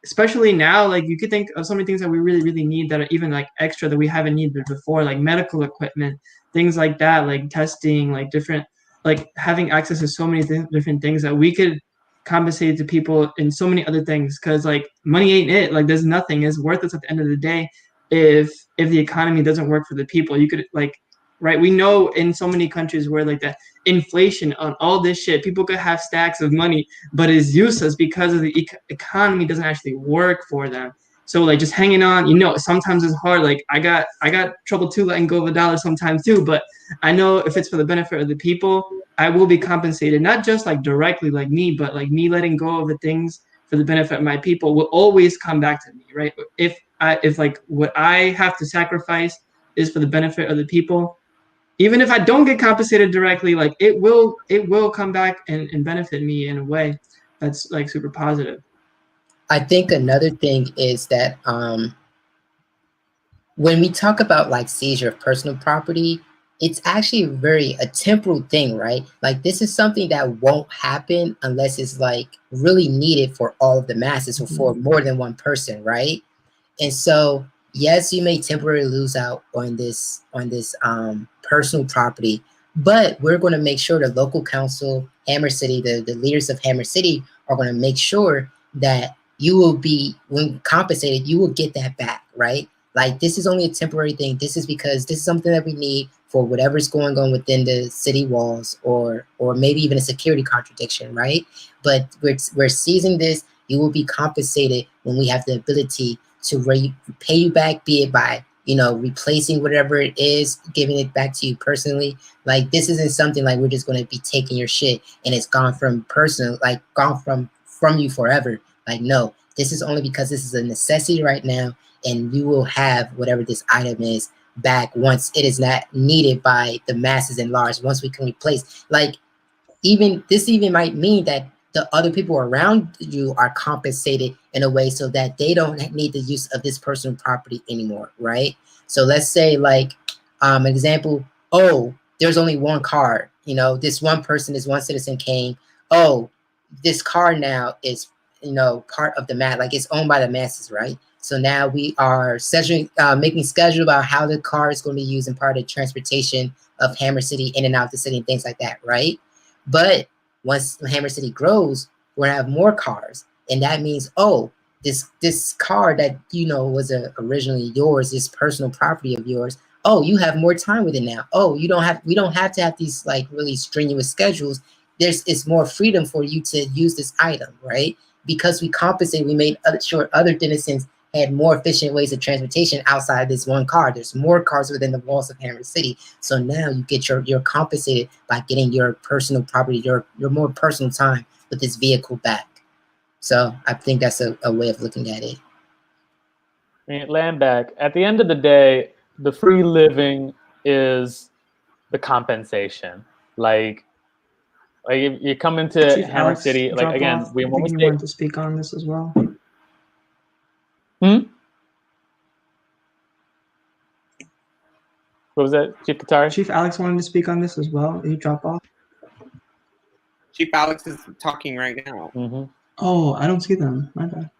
especially now, like you could think of so many things that we really, really need that are even like extra that we haven't needed before, like medical equipment, things like that, like testing, like different, like having access to so many different things that we could compensate to people in so many other things. Because like money ain't it. Like there's nothing is worthless at the end of the day if the economy doesn't work for the people. You could like, right? We know in so many countries where like the inflation on all this shit, people could have stacks of money, but it's useless because of the economy doesn't actually work for them. So like just hanging on, you know, sometimes it's hard. Like I got trouble too letting go of a dollar sometimes too, but I know if it's for the benefit of the people, I will be compensated, not just like directly like me, but like me letting go of the things for the benefit of my people will always come back to me, right? If like what I have to sacrifice is for the benefit of the people, even if I don't get compensated directly, like it will come back and benefit me in a way that's like super positive.
I think another thing is that when we talk about like seizure of personal property, it's actually a temporal thing, right? Like this is something that won't happen unless it's like really needed for all of the masses or for more than one person, right? And so yes, you may temporarily lose out on this personal property, but we're going to make sure the local council, Hammer City, the leaders of Hammer City are going to make sure that you will be, when compensated, you will get that back, right? Like this is only a temporary thing. This is because this is something that we need for whatever's going on within the city walls, or maybe even a security contradiction, right? But we're seizing this. You will be compensated when we have the ability to pay you back, be it by, you know, replacing whatever it is, giving it back to you personally. Like this isn't something like we're just going to be taking your shit and it's gone from personal, like gone from you forever. Like no, this is only because this is a necessity right now, and you will have whatever this item is back once it is not needed by the masses in large. Once we can replace, like this even might mean that the other people around you are compensated in a way so that they don't need the use of this personal property anymore, right? So let's say like an example, oh, there's only one car, you know, this one person, this one citizen came, oh, this car now is, you know, part of the like it's owned by the masses, right? So now we are making schedule about how the car is going to be used in part of transportation of Hammer City in and out of the city and things like that, right? But once Hammer City grows, we're gonna have more cars, and that means, oh, this car that, you know, was originally yours, this personal property of yours, oh, you have more time with it now. Oh, we don't have to have these like really strenuous schedules. It's more freedom for you to use this item, right? Because we compensate, we made sure other citizens had more efficient ways of transportation outside of this one car. There's more cars within the walls of Hammer City. So now you get you're compensated by getting your personal property, your more personal time with this vehicle back. So I think that's a way of looking at it.
I mean, land back. At the end of the day, the free living is the compensation. Like you come into
Chief
Hammer
Alex
City, like again,
I think you wanted to speak on this as well.
What was that, Chief Katari?
Chief Alex wanted to speak on this as well. He dropped off.
Chief Alex is talking right now.
Oh, I don't see them. My bad.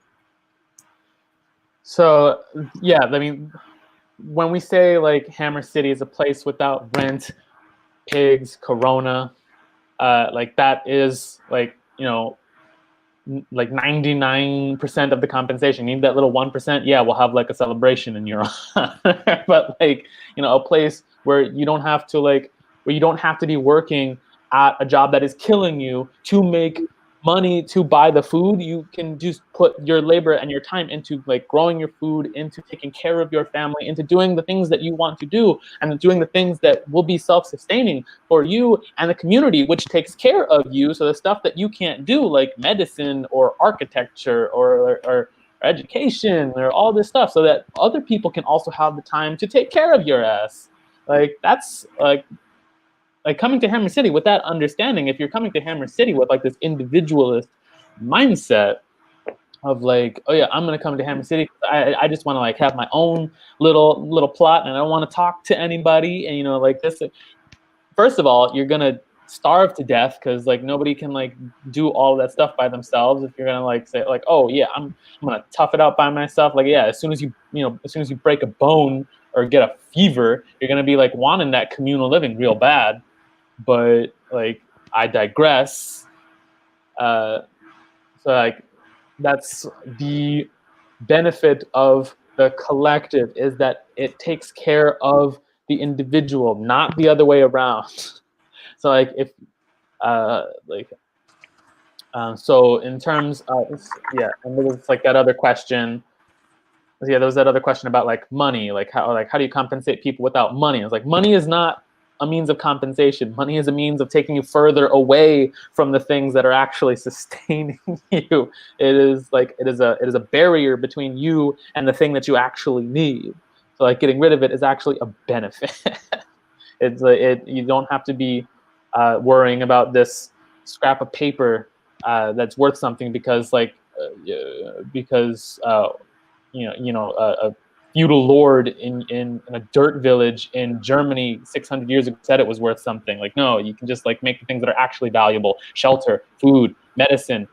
So yeah, I mean, when we say like Hammer City is a place without rent, pigs, corona, like that is like, you know, like 99% of the compensation. You need that little 1%. Yeah, we'll have like a celebration in your honor. But like, you know, a place where you don't have to be working at a job that is killing you to make money to buy the food. You can just put your labor and your time into like growing your food, into taking care of your family, into doing the things that you want to do, and doing the things that will be self-sustaining for you and the community, which takes care of you. So the stuff that you can't do, like medicine or architecture or education or all this stuff, so that other people can also have the time to take care of your ass. Like that's like coming to Hammer City with that understanding. If you're coming to Hammer City with like this individualist mindset of like, oh yeah, I'm gonna come to Hammer City, I just want to like have my own little plot, and I don't want to talk to anybody, and you know, like this. First of all, you're gonna starve to death because like nobody can like do all that stuff by themselves. If you're gonna like say like, oh yeah, I'm gonna tough it out by myself, like yeah, as soon as you break a bone or get a fever, you're gonna be like wanting that communal living real bad. But like, I digress. So like, that's the benefit of the collective, is that it takes care of the individual, not the other way around. So like if so in terms of, yeah, and there was like that other question. Yeah, there was that other question about like money, like how do you compensate people without money? It's like, money is not a means of compensation. Money is a means of taking you further away from the things that are actually sustaining you. It is a barrier between you and the thing that you actually need. So like getting rid of it is actually a benefit. You don't have to be worrying about this scrap of paper that's worth something because a feudal lord in a dirt village in Germany 600 years ago said it was worth something. Like, no, you can just like make the things that are actually valuable: shelter, food, medicine,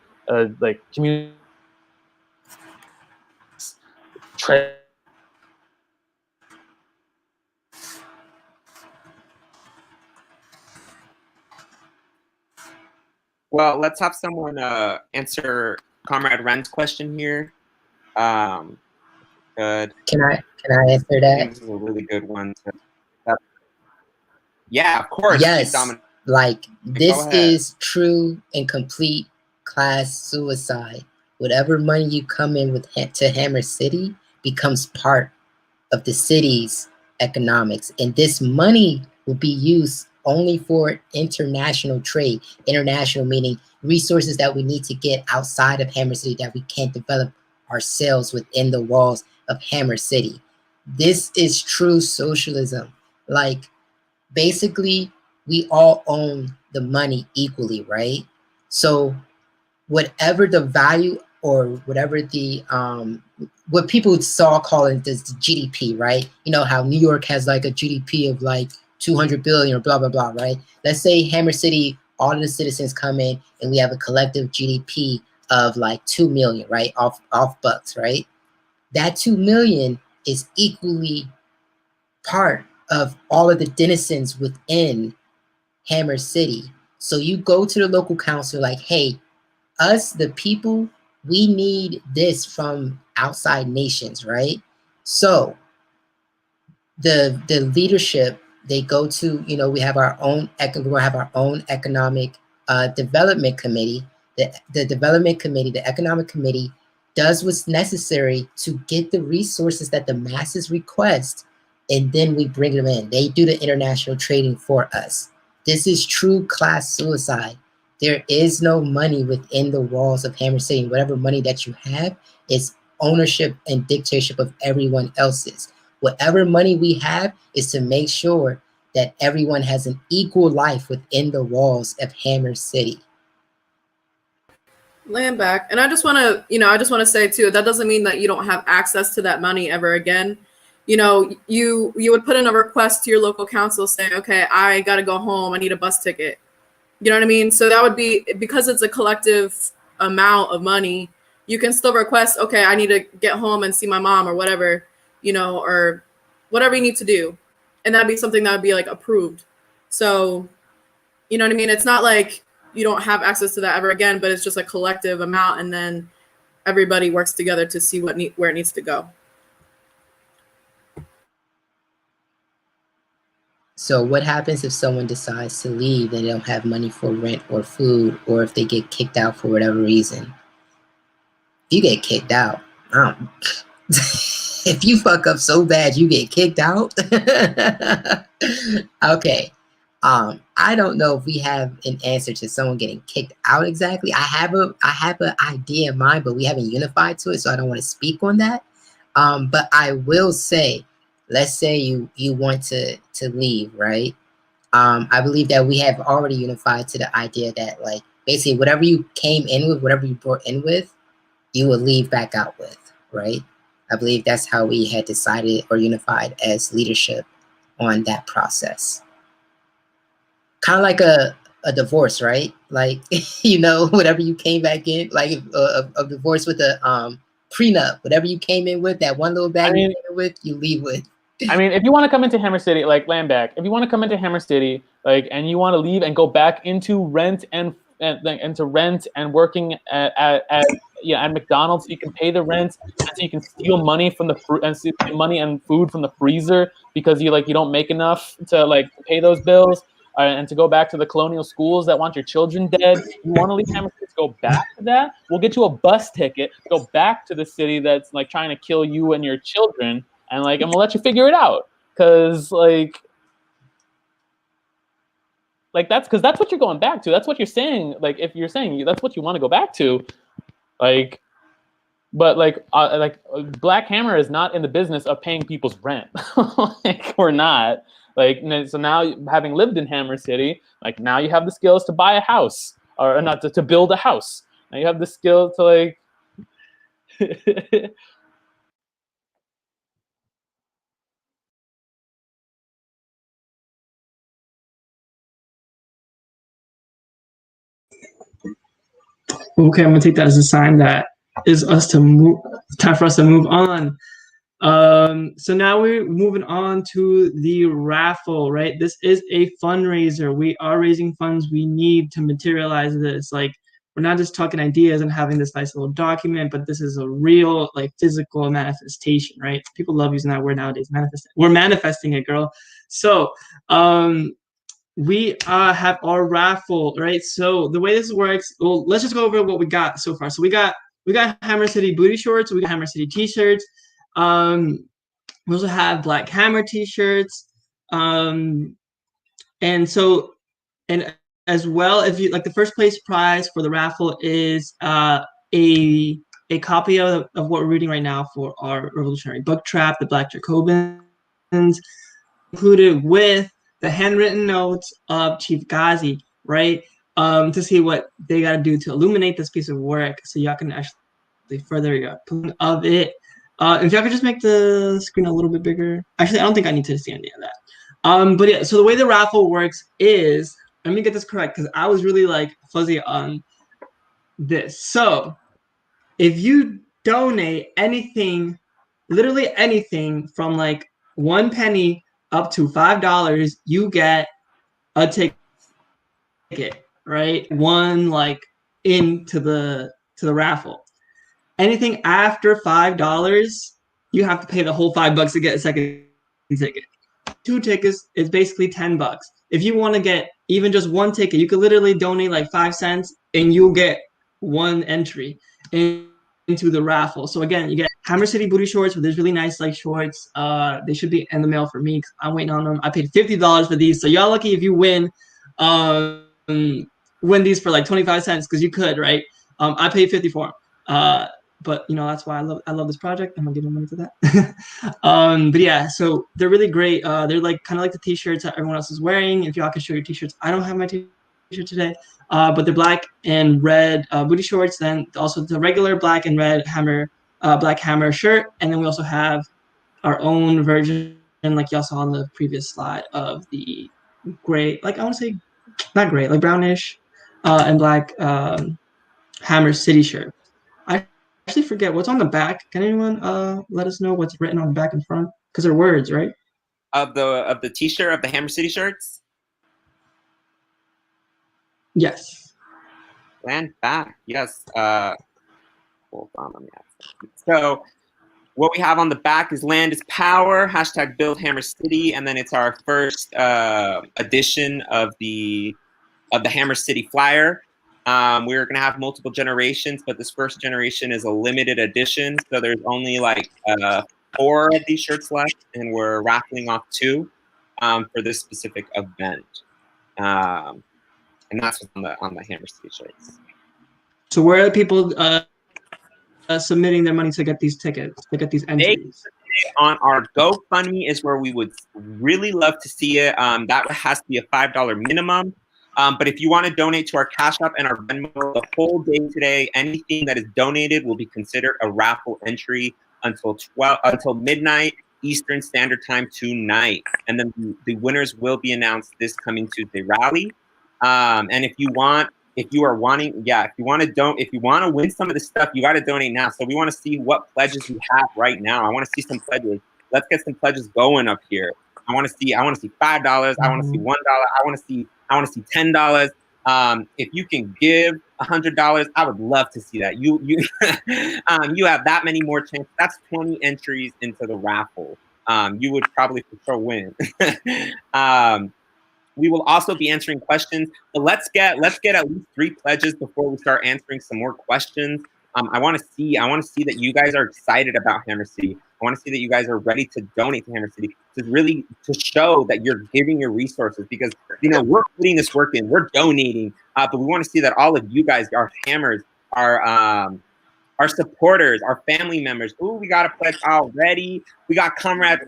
like community.
Well, let's have someone answer Comrade Ren's question here. Good.
Can I answer
I
that?
think this is a really good one. Yeah, of course.
Yes, like this
ahead.
is true and complete class suicide. Whatever money you come in with to Hammer City becomes part of the city's economics, and this money will be used only for international trade. International meaning resources that we need to get outside of Hammer City that we can't develop ourselves within the walls of Hammer City. This is true socialism. Like, basically, we all own the money equally, right? So whatever the value or whatever the what people saw calling this the GDP, right? You know how New York has like a GDP of like 200 billion or blah blah blah, right? Let's say Hammer City, all of the citizens come in and we have a collective GDP of like 2 million, right? Off bucks, right? That 2 million is equally part of all of the denizens within Hammer City. So you go to the local council like, hey, us, the people, we need this from outside nations, right? So the leadership, they go to, we have our own economic development committee. The development committee, the economic committee, does what's necessary to get the resources that the masses request, and then we bring them in. They do the international trading for us. This is true class suicide. There is no money within the walls of Hammer City. Whatever money that you have is ownership and dictatorship of everyone else's. Whatever money we have is to make sure that everyone has an equal life within the walls of Hammer City.
Land back. And I just want to, say too, that doesn't mean that you don't have access to that money ever again. You would put in a request to your local council saying, okay, I got to go home. I need a bus ticket. You know what I mean? So that would be, because it's a collective amount of money, you can still request, okay, I need to get home and see my mom or whatever, or whatever you need to do. And that'd be something that would be like approved. So, you know what I mean? It's not like you don't have access to that ever again, but it's just a collective amount. And then everybody works together to see where it needs to go.
So what happens if someone decides to leave and they don't have money for rent or food, or if they get kicked out for whatever reason? If you get kicked out, if you fuck up so bad you get kicked out. Okay. I don't know if we have an answer to someone getting kicked out exactly. I have an idea in mind, but we haven't unified to it, so I don't want to speak on that. But I will say, let's say you want to leave, right? I believe that we have already unified to the idea that, like, basically whatever you came in with, whatever you brought in with, you will leave back out with, right? I believe that's how we had decided or unified as leadership on that process. Kind of like a divorce, right? Like, whatever you came back in, like a divorce with a prenup, whatever you came in with, that one little bag you came in with, you leave with.
I mean, if you want to come into Hammer City, like land back, if you want to come into Hammer City, like, and you want to leave and go back into rent and working at McDonald's, so you can pay the rent, and so you can steal money from money and food from the freezer because you don't make enough to pay those bills, and to go back to the colonial schools that want your children dead. You want to leave Hammer City to go back to that? We'll get you a bus ticket, go back to the city that's trying to kill you and your children. And we'll let you figure it out, because that's what you're going back to. That's what you're saying. If you're saying that's what you want to go back to, but Black Hammer is not in the business of paying people's rent. We're not. So now, having lived in Hammer City, now you have the skills to buy a house, or not to build a house. Now you have the skill to
Okay, I'm gonna take that as a sign that is time for us to move on. So now we're moving on to the raffle, right? This is a fundraiser. We are raising funds we need to materialize this. We're not just talking ideas and having this nice little document, but this is a real physical manifestation, right? People love using that word nowadays. We're manifesting it, girl. So we have our raffle, right? So the way this works, well, let's just go over what we got so far. So we got Hammer City booty shorts, we got Hammer City t-shirts. We also have Black Hammer t-shirts. And as well, if you the first place prize for the raffle is a copy of what we're reading right now for our revolutionary book trap, The Black Jacobins, included with the handwritten notes of Chief Ghazi, right? To see what they got to do to illuminate this piece of work, so y'all can actually further your opinion of it. If y'all could just make the screen a little bit bigger. Actually, I don't think I need to see any of that. But yeah, so the way the raffle works is, let me get this correct, because I was really fuzzy on this. So if you donate anything, literally anything from 1 penny up to $5, you get a ticket, right? One into the raffle. Anything after $5, you have to pay the whole $5 to get a second ticket. 2 tickets is basically $10. If you want to get even just 1 ticket, you could literally donate 5 cents and you'll get 1 entry into the raffle. So again, you get Hammer City booty shorts with these really nice shorts. They should be in the mail for me because I'm waiting on them. I paid $50 for these, so y'all lucky if you win these for 25 cents, because you could, right? I paid $50 for them. But that's why I love this project. I'm gonna give them money to that. But yeah, so they're really great. They're kind of like the t-shirts that everyone else is wearing. If y'all can show your t-shirts, I don't have my t-shirts today, but they're black and red booty shorts, then also the regular black and red black hammer shirt, and then we also have our own version, like y'all saw on the previous slide, of the gray, like I want to say, not gray, like brownish and black Hammer City shirt. I actually forget what's on the back. Can anyone let us know what's written on the back and front? Because they're words, right?
Of the T-shirt, of the Hammer City shirts.
Yes.
Land back. Yes. Hold on, let me ask. So what we have on the back is "Land is Power," hashtag Build Hammer City, and then it's our first edition of the Hammer City flyer. We're gonna have multiple generations, but this first generation is a limited edition, so there's only like 4 of these shirts left, and we're raffling off 2 for this specific event. And that's what's on the Hammer City shirts.
So where are people submitting their money to get these tickets, to get these entries?
On our GoFundMe is where we would really love to see it. That has to be a $5 minimum. But if you want to donate to our Cash App and our Venmo the whole day today, anything that is donated will be considered a raffle entry until midnight Eastern Standard Time tonight. And then the winners will be announced this coming Tuesday rally. And if you want to win some of this stuff, you got to donate now. So we want to see what pledges you have right now. I want to see some pledges. Let's get some pledges going up here. I want to see $5. I want to see $1. I want to see $10. If you can give $100, I would love to see that. You have that many more chances. That's 20 entries into the raffle. You would probably for sure win. We will also be answering questions, but let's get at least 3 pledges before we start answering some more questions. I want to see that you guys are excited about Hammer City. I want to see that you guys are ready to donate to Hammer City, to show that you're giving your resources, because we're putting this work in, we're donating, but we want to see that all of you guys, our hammers, our supporters, our family members. Ooh, we got a pledge already. We got Comrade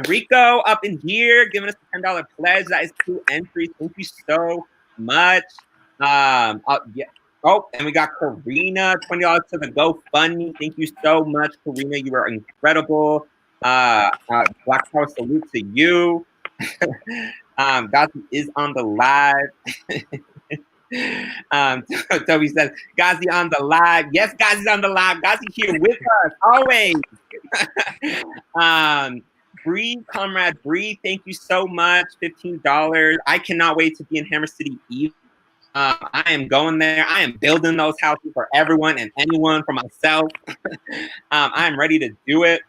Rico up in here giving us a $10 pledge. That is 2 entries. Thank you so much. Yeah. Oh, and we got Karina, $20 to the GoFundMe. Thank you so much, Karina. You are incredible. Black Power salute to you. Gazi is on the live. Toby says, Gazi on the live. Yes, Gazi's on the live. Gazi here with us, always. Bree, Comrade Bree, thank you so much. $15. I cannot wait to be in Hammer City Eve. I am going there. I am building those houses for everyone and anyone, for myself. I am ready to do it.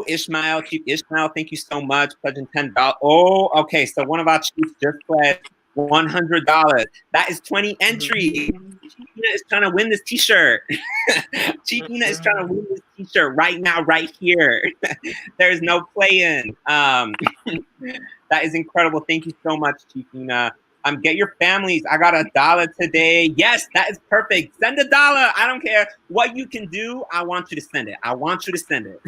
Ishmael, Chief Ishmael, thank you so much. Pledging $10. Oh, okay. So one of our chiefs just pledged $100. That is 20 entries. Chief Ina is trying to win this T-shirt. Chief Ina is trying to win this T-shirt right now, right here. There is no play-in. That is incredible. Thank you so much, Chief Ina. Get your families. I got $1 today. Yes, that is perfect. Send $1. I don't care what you can do. I want you to send it. I want you to send it.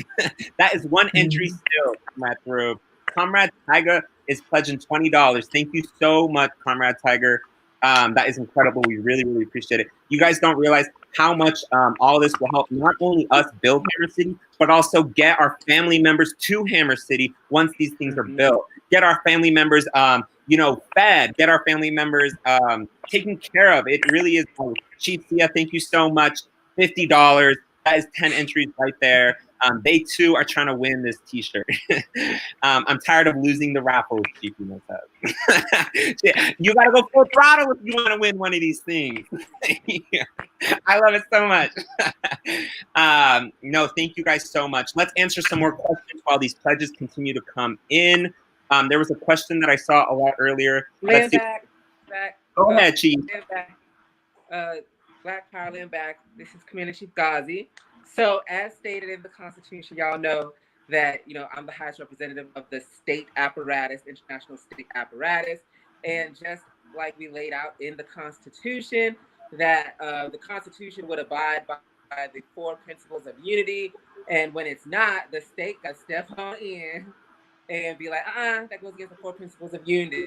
That is 1 entry still, Comrade Through. Comrade Tiger is pledging $20. Thank you so much, Comrade Tiger. That is incredible. We really, really appreciate it. You guys don't realize how much all this will help not only us build Hammer City, but also get our family members to Hammer City once these things are built. Get our family members fed, get our family members taken care of. It really is. Chief Sia, thank you so much. $50. That is 10 entries right there. They too are trying to win this T-shirt. I'm tired of losing the raffles, Chief Ina says. You gotta go full throttle if you want to win one of these things. I love it so much. No, thank you guys so much. Let's answer some more questions while these pledges continue to come in. There was a question that I saw a lot earlier.
Back.
Go ahead, Chief.
Black Power, land back. This is Commander Chief Gazi. So, as stated in the Constitution, y'all know that I'm the highest representative of the state apparatus, international state apparatus, and just like we laid out in the Constitution, that the Constitution would abide by the 4 principles of unity, and when it's not, the state got to step on in and be like, that goes against the 4 principles of unity.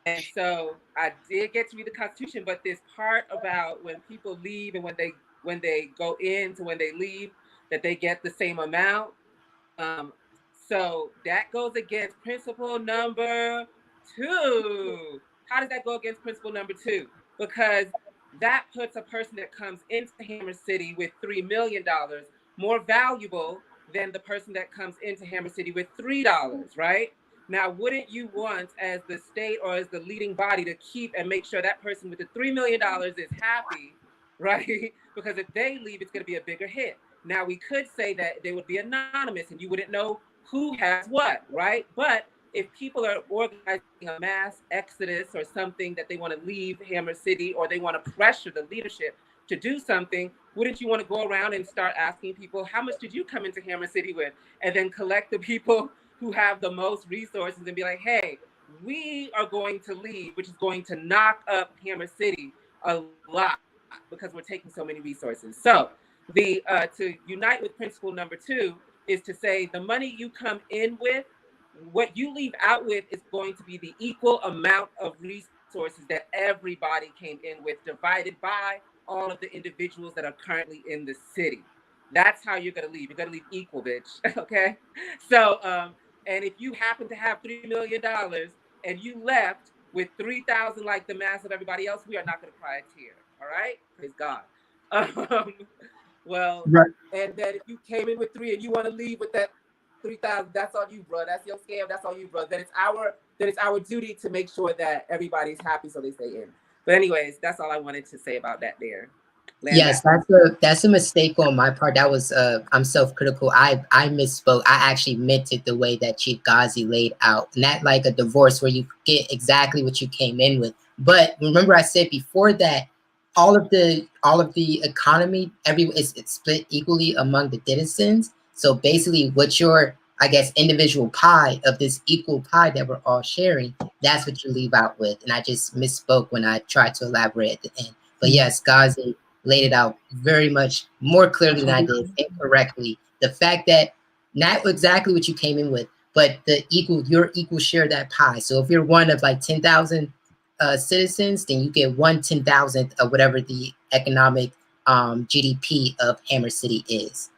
And so I did get to read the Constitution, but this part about when people leave and when they go in to when they leave, that they get the same amount. So that goes against principle number 2. How does that go against principle number 2? Because that puts a person that comes into Hammer City with $3 million more valuable than the person that comes into Hammer City with $3, right? Now, wouldn't you want, as the state or as the leading body, to keep and make sure that person with the $3 million is happy, right? Because if they leave, it's going to be a bigger hit. Now, we could say that they would be anonymous and you wouldn't know who has what, right? But if people are organizing a mass exodus or something that they want to leave Hammer City, or they want to pressure the leadership to do something, wouldn't you want to go around and start asking people, how much did you come into Hammer City with? And then collect the people who have the most resources and be like, hey, we are going to leave, which is going to knock up Hammer City a lot because we're taking so many resources. So the to unite with principle number 2 is to say the money you come in with, what you leave out with is going to be the equal amount of resources that everybody came in with, divided by all of the individuals that are currently in the city. That's how you're going to leave. You're going to leave equal, bitch. Okay. So, and if you happen to have $3 million and you left with 3,000 like the mass of everybody else, we are not going to cry a tear. All right. Praise God. Well,
Right.
and then if you came in with 3 and you want to leave with that 3,000, that's on you, bro. That's your scam. That's on you, bro. Then it's our duty to make sure that everybody's happy so they stay in. But anyways, that's all I wanted to say about that there.
Yes, that's a mistake on my part. That was I'm self-critical. I misspoke. I actually meant it the way that Chief Ghazi laid out, not like a divorce where you get exactly what you came in with. But remember, I said before that all of the economy, it's split equally among the denizens. So basically, what your, I guess, individual pie of this equal pie that we're all sharing, that's what you leave out with. And I just misspoke when I tried to elaborate at the end. But yes, Ghazi laid it out very much more clearly than I did, incorrectly. The fact that not exactly what you came in with, but your equal share of that pie. So if you're one of like 10,000 citizens, then you get 1/10,000th of whatever the economic GDP of Hammer City is.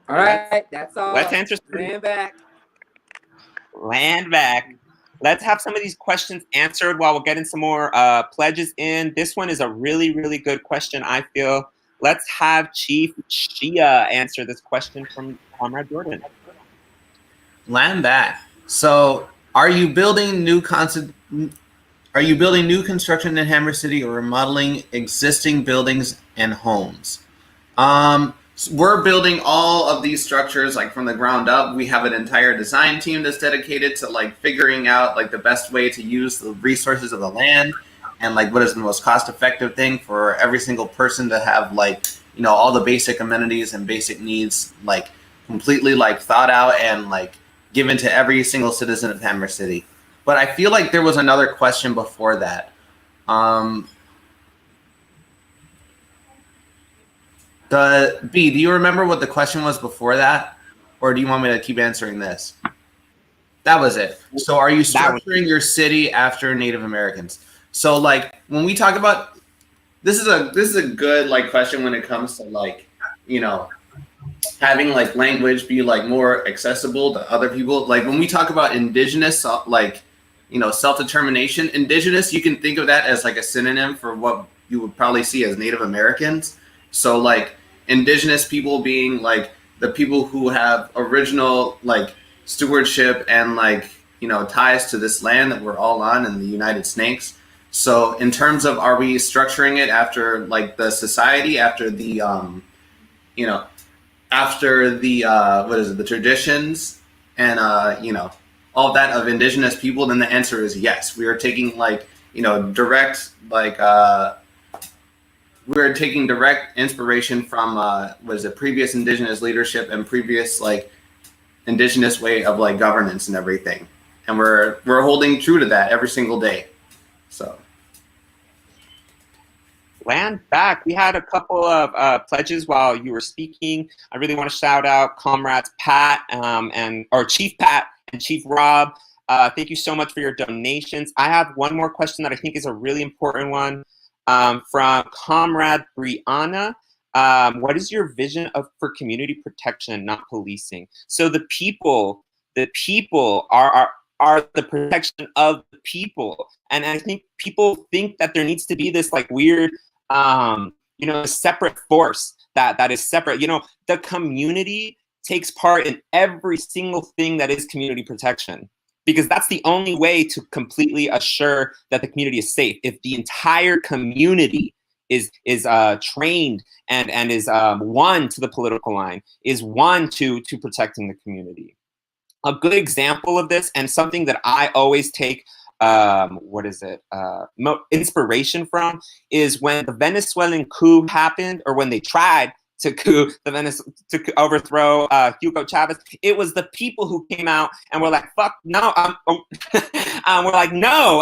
All right, that's all.
Let's answer
Land back.
Land back. Let's have some of these questions answered while we're getting some more pledges in. This one is a really, really good question, I feel. Let's have Chief Shia answer this question from Comrade Jordan.
Land back. So, are you building new construction in Hammer City or remodeling existing buildings and homes? We're building all of these structures like from the ground up. We have an entire design team that's dedicated to like figuring out like the best way to use the resources of the land and like what is the most cost-effective thing for every single person to have like, you know, all the basic amenities and basic needs like completely like thought out and like given to every single citizen of Hammer City. But I feel like there was another question before that. Do you remember what the question was before that? Or do you want me to keep answering this? That was it. So are you structuring your city after Native Americans? So like when we talk about this is a good like question when it comes to like, you know, having like language be like more accessible to other people. Like when we talk about indigenous, like, you know, self-determination, indigenous, you can think of that as like a synonym for what you would probably see as Native Americans. So like indigenous people being like the people who have original like stewardship and like, you know, ties to this land that we're all on in the United Snakes. So in terms of, are we structuring it after like the society, after the, you know, after the, the traditions and, you know, all that of indigenous people, then the answer is yes. We are taking like, you know, direct, like, we're taking direct inspiration from, previous indigenous leadership and previous like indigenous way of like governance and everything. And we're holding true to that every single day. So.
land back. We had a couple of pledges while you were speaking. I really want to shout out comrades Pat or Chief Pat and Chief Rob. Thank you so much for your donations. I have one more question that I think is a really important one from Comrade Brianna. What is your vision for community protection, not policing? So the people are the protection of the people. And I think people think that there needs to be this like weird, separate force that is separate. The community takes part in every single thing that is community protection, because that's the only way to completely assure that the community is safe. If the entire community is trained and is one to the political line, is one to protecting the community. A good example of this, and something that I always take inspiration from, is when the Venezuelan coup happened, or when they tried to overthrow Hugo Chavez. It was the people who came out and were like, "Fuck no!" We're like, "No,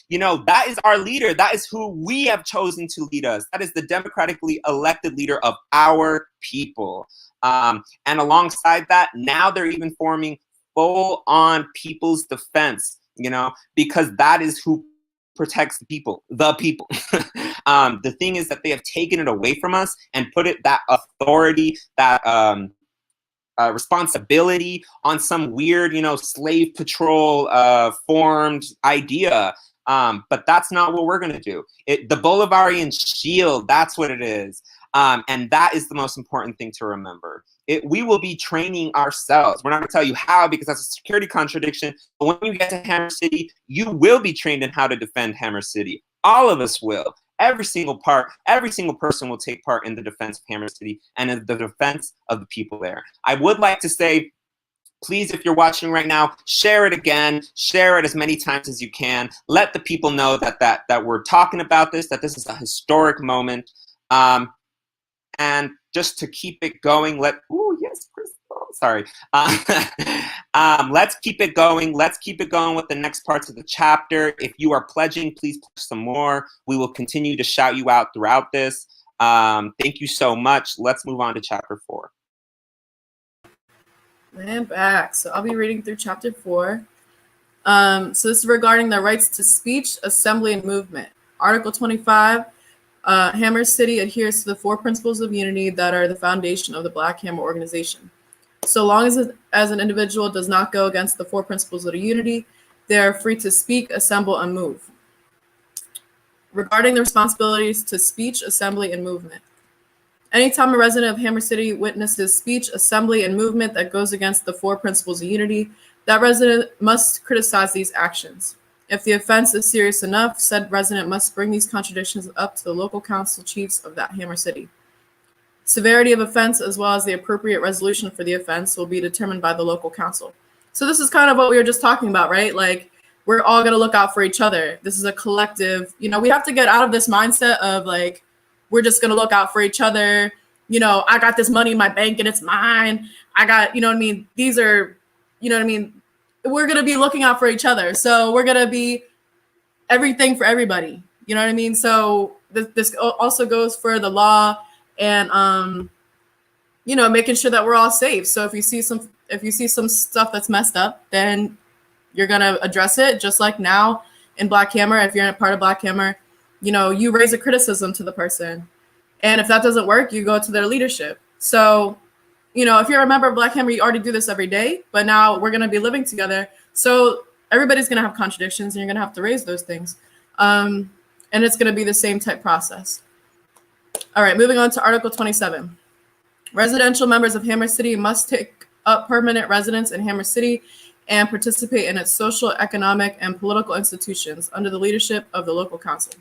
that is our leader. That is who we have chosen to lead us. That is the democratically elected leader of our people." And alongside that, now they're even forming full-on people's defense, because that is who protects the people. The thing is that they have taken it away from us and put that authority, that responsibility on some weird, slave patrol formed idea. But that's not what we're going to do. The Bolivarian shield, that's what it is. And that is the most important thing to remember. We will be training ourselves. We're not going to tell you how, because that's a security contradiction. But when you get to Hammer City, you will be trained in how to defend Hammer City. All of us will. Every single person will take part in the defense of Hammer City and in the defense of the people there. I would like to say, please, if you're watching right now, share it again. Share it as many times as you can. Let the people know that we're talking about this, that this is a historic moment. And just to keep it going, let's keep it going. Let's keep it going with the next parts of the chapter. If you are pledging, please pledge some more. We will continue to shout you out throughout this. Thank you so much. Let's move on to chapter 4.
And back. So I'll be reading through chapter 4. So this is regarding the rights to speech, assembly, and movement. Article 25. Hammer City adheres to the 4 principles of unity that are the foundation of the Black Hammer organization. So long as an individual does not go against the 4 principles of unity, they are free to speak, assemble, and move. Regarding the responsibilities to speech, assembly, and movement. Anytime a resident of Hammer City witnesses speech, assembly, and movement that goes against the 4 principles of unity, that resident must criticize these actions. If the offense is serious enough, said resident must bring these contradictions up to the local council chiefs of that Hammer City. Severity of offense, as well as the appropriate resolution for the offense, will be determined by the local council. So this is kind of what we were just talking about, right? Like, we're all going to look out for each other. This is a collective, we have to get out of this mindset of like, we're just going to look out for each other. I got this money in my bank and it's mine. I got, these are, we're going to be looking out for each other. So we're going to be everything for everybody. So this also goes for the law and, making sure that we're all safe. So if you see some stuff that's messed up, then you're going to address it. Just like now in Black Hammer, if you're in a part of Black Hammer, you raise a criticism to the person. And if that doesn't work, you go to their leadership. So, if you're a member of Black Hammer, you already do this every day, but now we're going to be living together. So everybody's going to have contradictions and you're going to have to raise those things. And it's going to be the same type process. All right, moving on to Article 27. Residential members of Hammer City must take up permanent residence in Hammer City and participate in its social, economic, and political institutions under the leadership of the local council.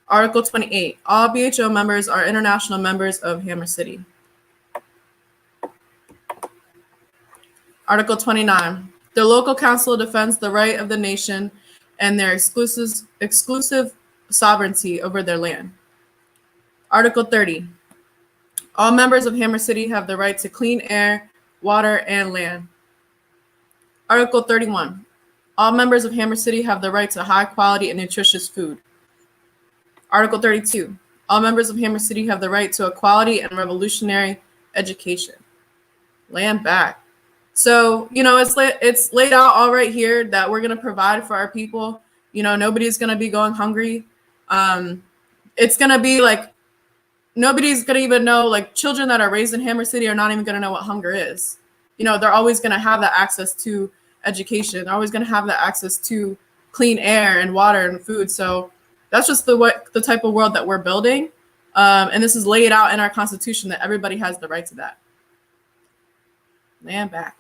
Article 28. All BHO members are international members of Hammer City. Article 29. The local council defends the right of the nation and their exclusive sovereignty over their land. Article 30. All members of Hammer City have the right to clean air, water, and land. Article 31. All members of Hammer City have the right to high quality and nutritious food. Article 32. All members of Hammer City have the right to a quality and revolutionary education. Land back. So, it's laid out all right here that we're going to provide for our people. Nobody's going to be going hungry. It's going to be like, nobody's going to even know, like children that are raised in Hammer City are not even going to know what hunger is. They're always going to have that access to education. They're always going to have that access to clean air and water and food. So that's just the type of world that we're building. And this is laid out in our Constitution that everybody has the right to that. Land back.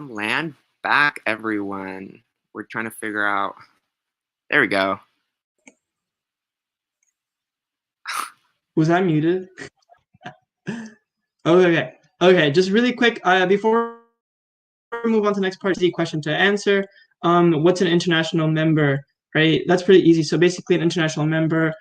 Land back, everyone. We're trying to figure out. There we go.
Was I muted? Okay. Just really quick, before we move on to the next part, easy question to answer. What's an international member? Right, that's pretty easy. So basically, an international member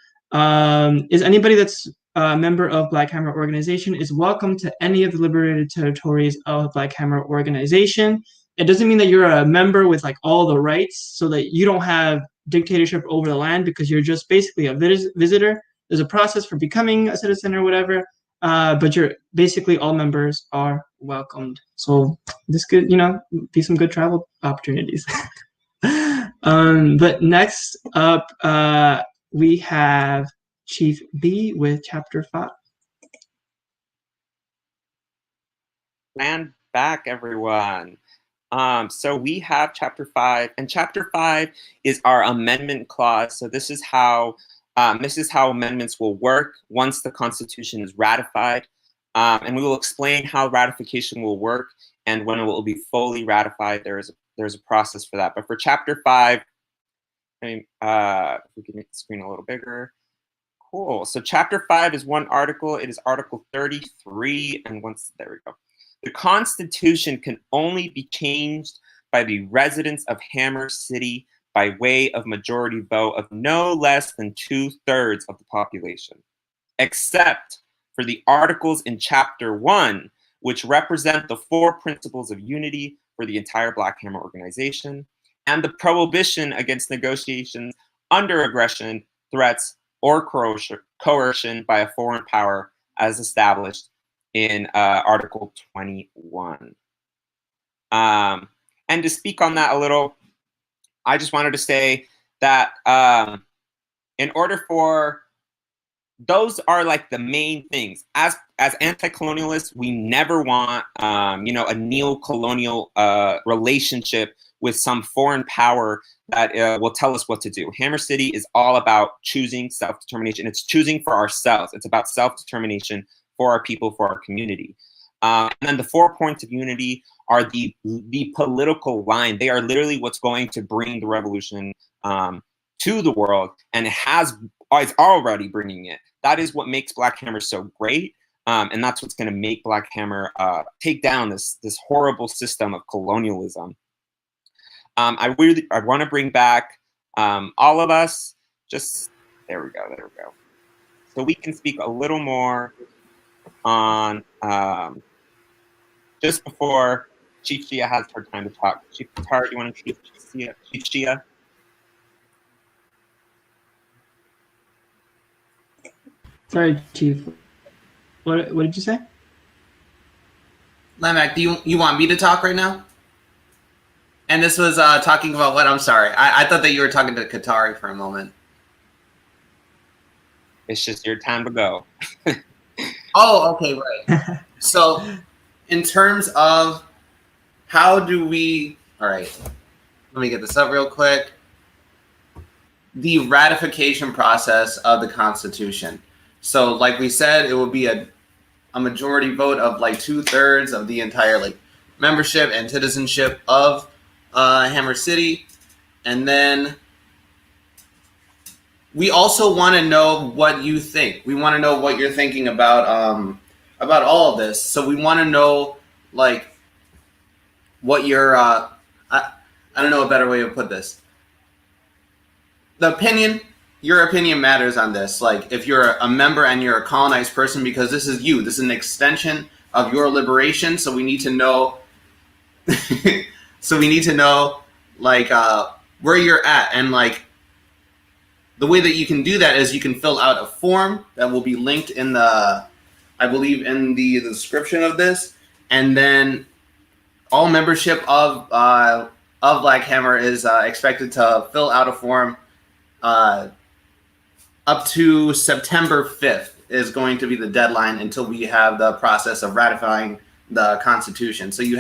is anybody that's a member of Black Hammer organization is welcome to any of the liberated territories of Black Hammer organization. It doesn't mean that you're a member with like all the rights, so that you don't have dictatorship over the land, because you're just basically a visitor. There's a process for becoming a citizen or whatever, but you're basically all members are welcomed. So this could, be some good travel opportunities. But next up, we have Chief B with Chapter 5.
Land back, everyone. So we have Chapter 5, and Chapter 5 is our amendment clause. So this is how amendments will work once the Constitution is ratified. And we will explain how ratification will work and when it will be fully ratified. There's a process for that. But for Chapter 5, if we can make the screen a little bigger. Cool. So Chapter 5 is one article. It is Article 33. And there we go. The Constitution can only be changed by the residents of Hammer City by way of majority vote of no less than 2/3 of the population, except for the articles in Chapter 1, which represent the 4 principles of unity for the entire Black Hammer organization, and the prohibition against negotiations under aggression, threats, or coercion by a foreign power as established in Article 21. And to speak on that a little, I just wanted to say that in order for those are like the main things. As anti-colonialists, we never want a neo-colonial relationship with some foreign power that will tell us what to do. Hammer City is all about choosing self-determination. It's choosing for ourselves. It's about self-determination for our people, for our community. And then the 4 points of unity are the political line. They are literally what's going to bring the revolution to the world, and it's already bringing it. That is what makes Black Hammer so great, and that's what's going to make Black Hammer take down this horrible system of colonialism. I want to bring back all of us. There we go. So we can speak a little more on just before Chief Shia has her time to talk. Chief Qatar, do you want to introduce Chief Shia?
Sorry, Chief. What did you say?
Lamak, do you want me to talk right now? And this was talking about what? I'm sorry. I thought that you were talking to Qatari for a moment.
It's just your time to go.
Oh, okay, right. So in terms of how do we... All right. Let me get this up real quick. The ratification process of the Constitution. So like we said, it will be a majority vote of like 2/3 of the entire membership and citizenship of Hammer City. And then we also want to know what you think. We want to know what you're thinking about all of this. So we want to know what your I don't know a better way to put this. Your opinion matters on this. Like, if you're a member and you're a colonized person, because this is you. This is an extension of your liberation. So we need to know. Like, where you're at, and like, the way that you can do that is you can fill out a form that will be linked in the, I believe, in the description of this, and then all membership of Black Hammer is expected to fill out a form. Up to September 5th is going to be the deadline until we have the process of ratifying the Constitution. So you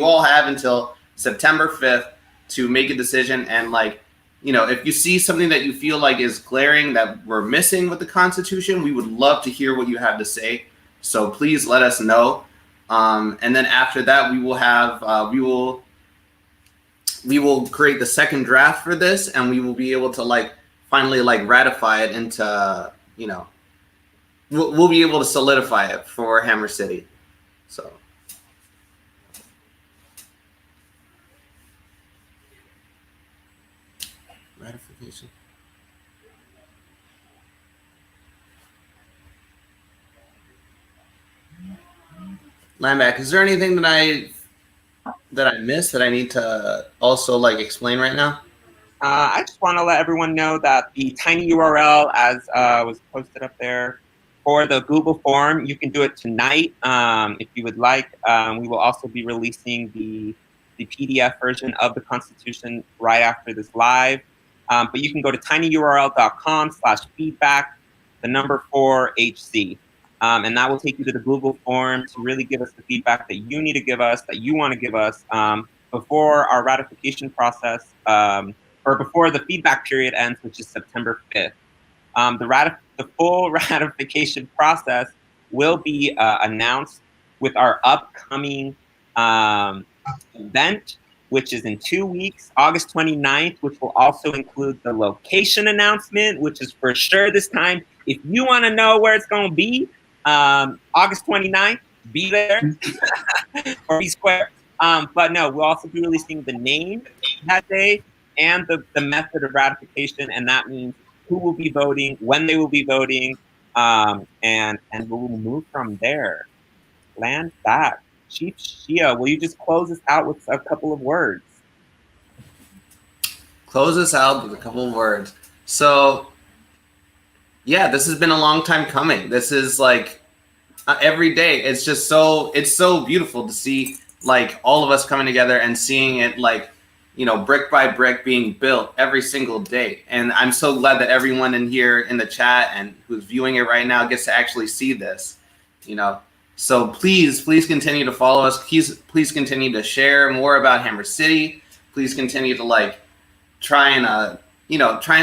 all have until September 5th to make a decision. And like, you know, if you see something that you feel like is glaring that we're missing with the Constitution, we would love to hear what you have to say. So please let us know. And then after that, we will create the second draft for this, and we will be able to like finally like ratify it into, you know, we'll be able to solidify it for Hammer City. So ratification. Lineback, is there anything that I missed that I need to also like explain right now?
I just want to let everyone know that the tiny URL, as was posted up there, for the Google form, you can do it tonight if you would like. We will also be releasing the PDF version of the Constitution right after this live. But you can go to tinyurl.com/feedback, the number 4HC. And that will take you to the Google form to really give us the feedback that you need to give us, that you want to give us before our ratification process, or before the feedback period ends, which is September 5th. The full ratification process will be announced with our upcoming event, which is in 2 weeks, August 29th, which will also include the location announcement, which is for sure this time. If you want to know where it's going to be, August 29th, be there or be square. But no, we'll also be releasing the name that day and the method of ratification, and that means who will be voting, when they will be voting, and we'll move from there. Land back. Chief Shia, will you just close us out with a couple of words?
Close us out with a couple of words. So, yeah, this has been a long time coming. This is like every day. It's so beautiful to see like all of us coming together and seeing it like, you know, brick by brick being built every single day. And I'm so glad that everyone in here in the chat and who's viewing it right now gets to actually see this, you know. So please continue to follow us. Please continue to share more about Hammer City. Please continue to like try and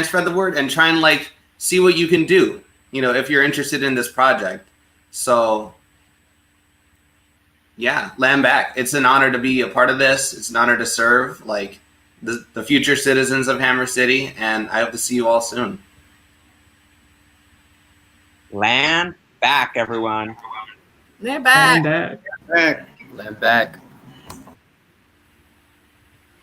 spread the word and try and like see what you can do, you know, if you're interested in this project. So yeah, land back. It's an honor to be a part of this. It's an honor to serve like the future citizens of Hammer City, and I hope to see you all soon.
Land back, everyone.
They're back.
Land back.
Back.
Land back.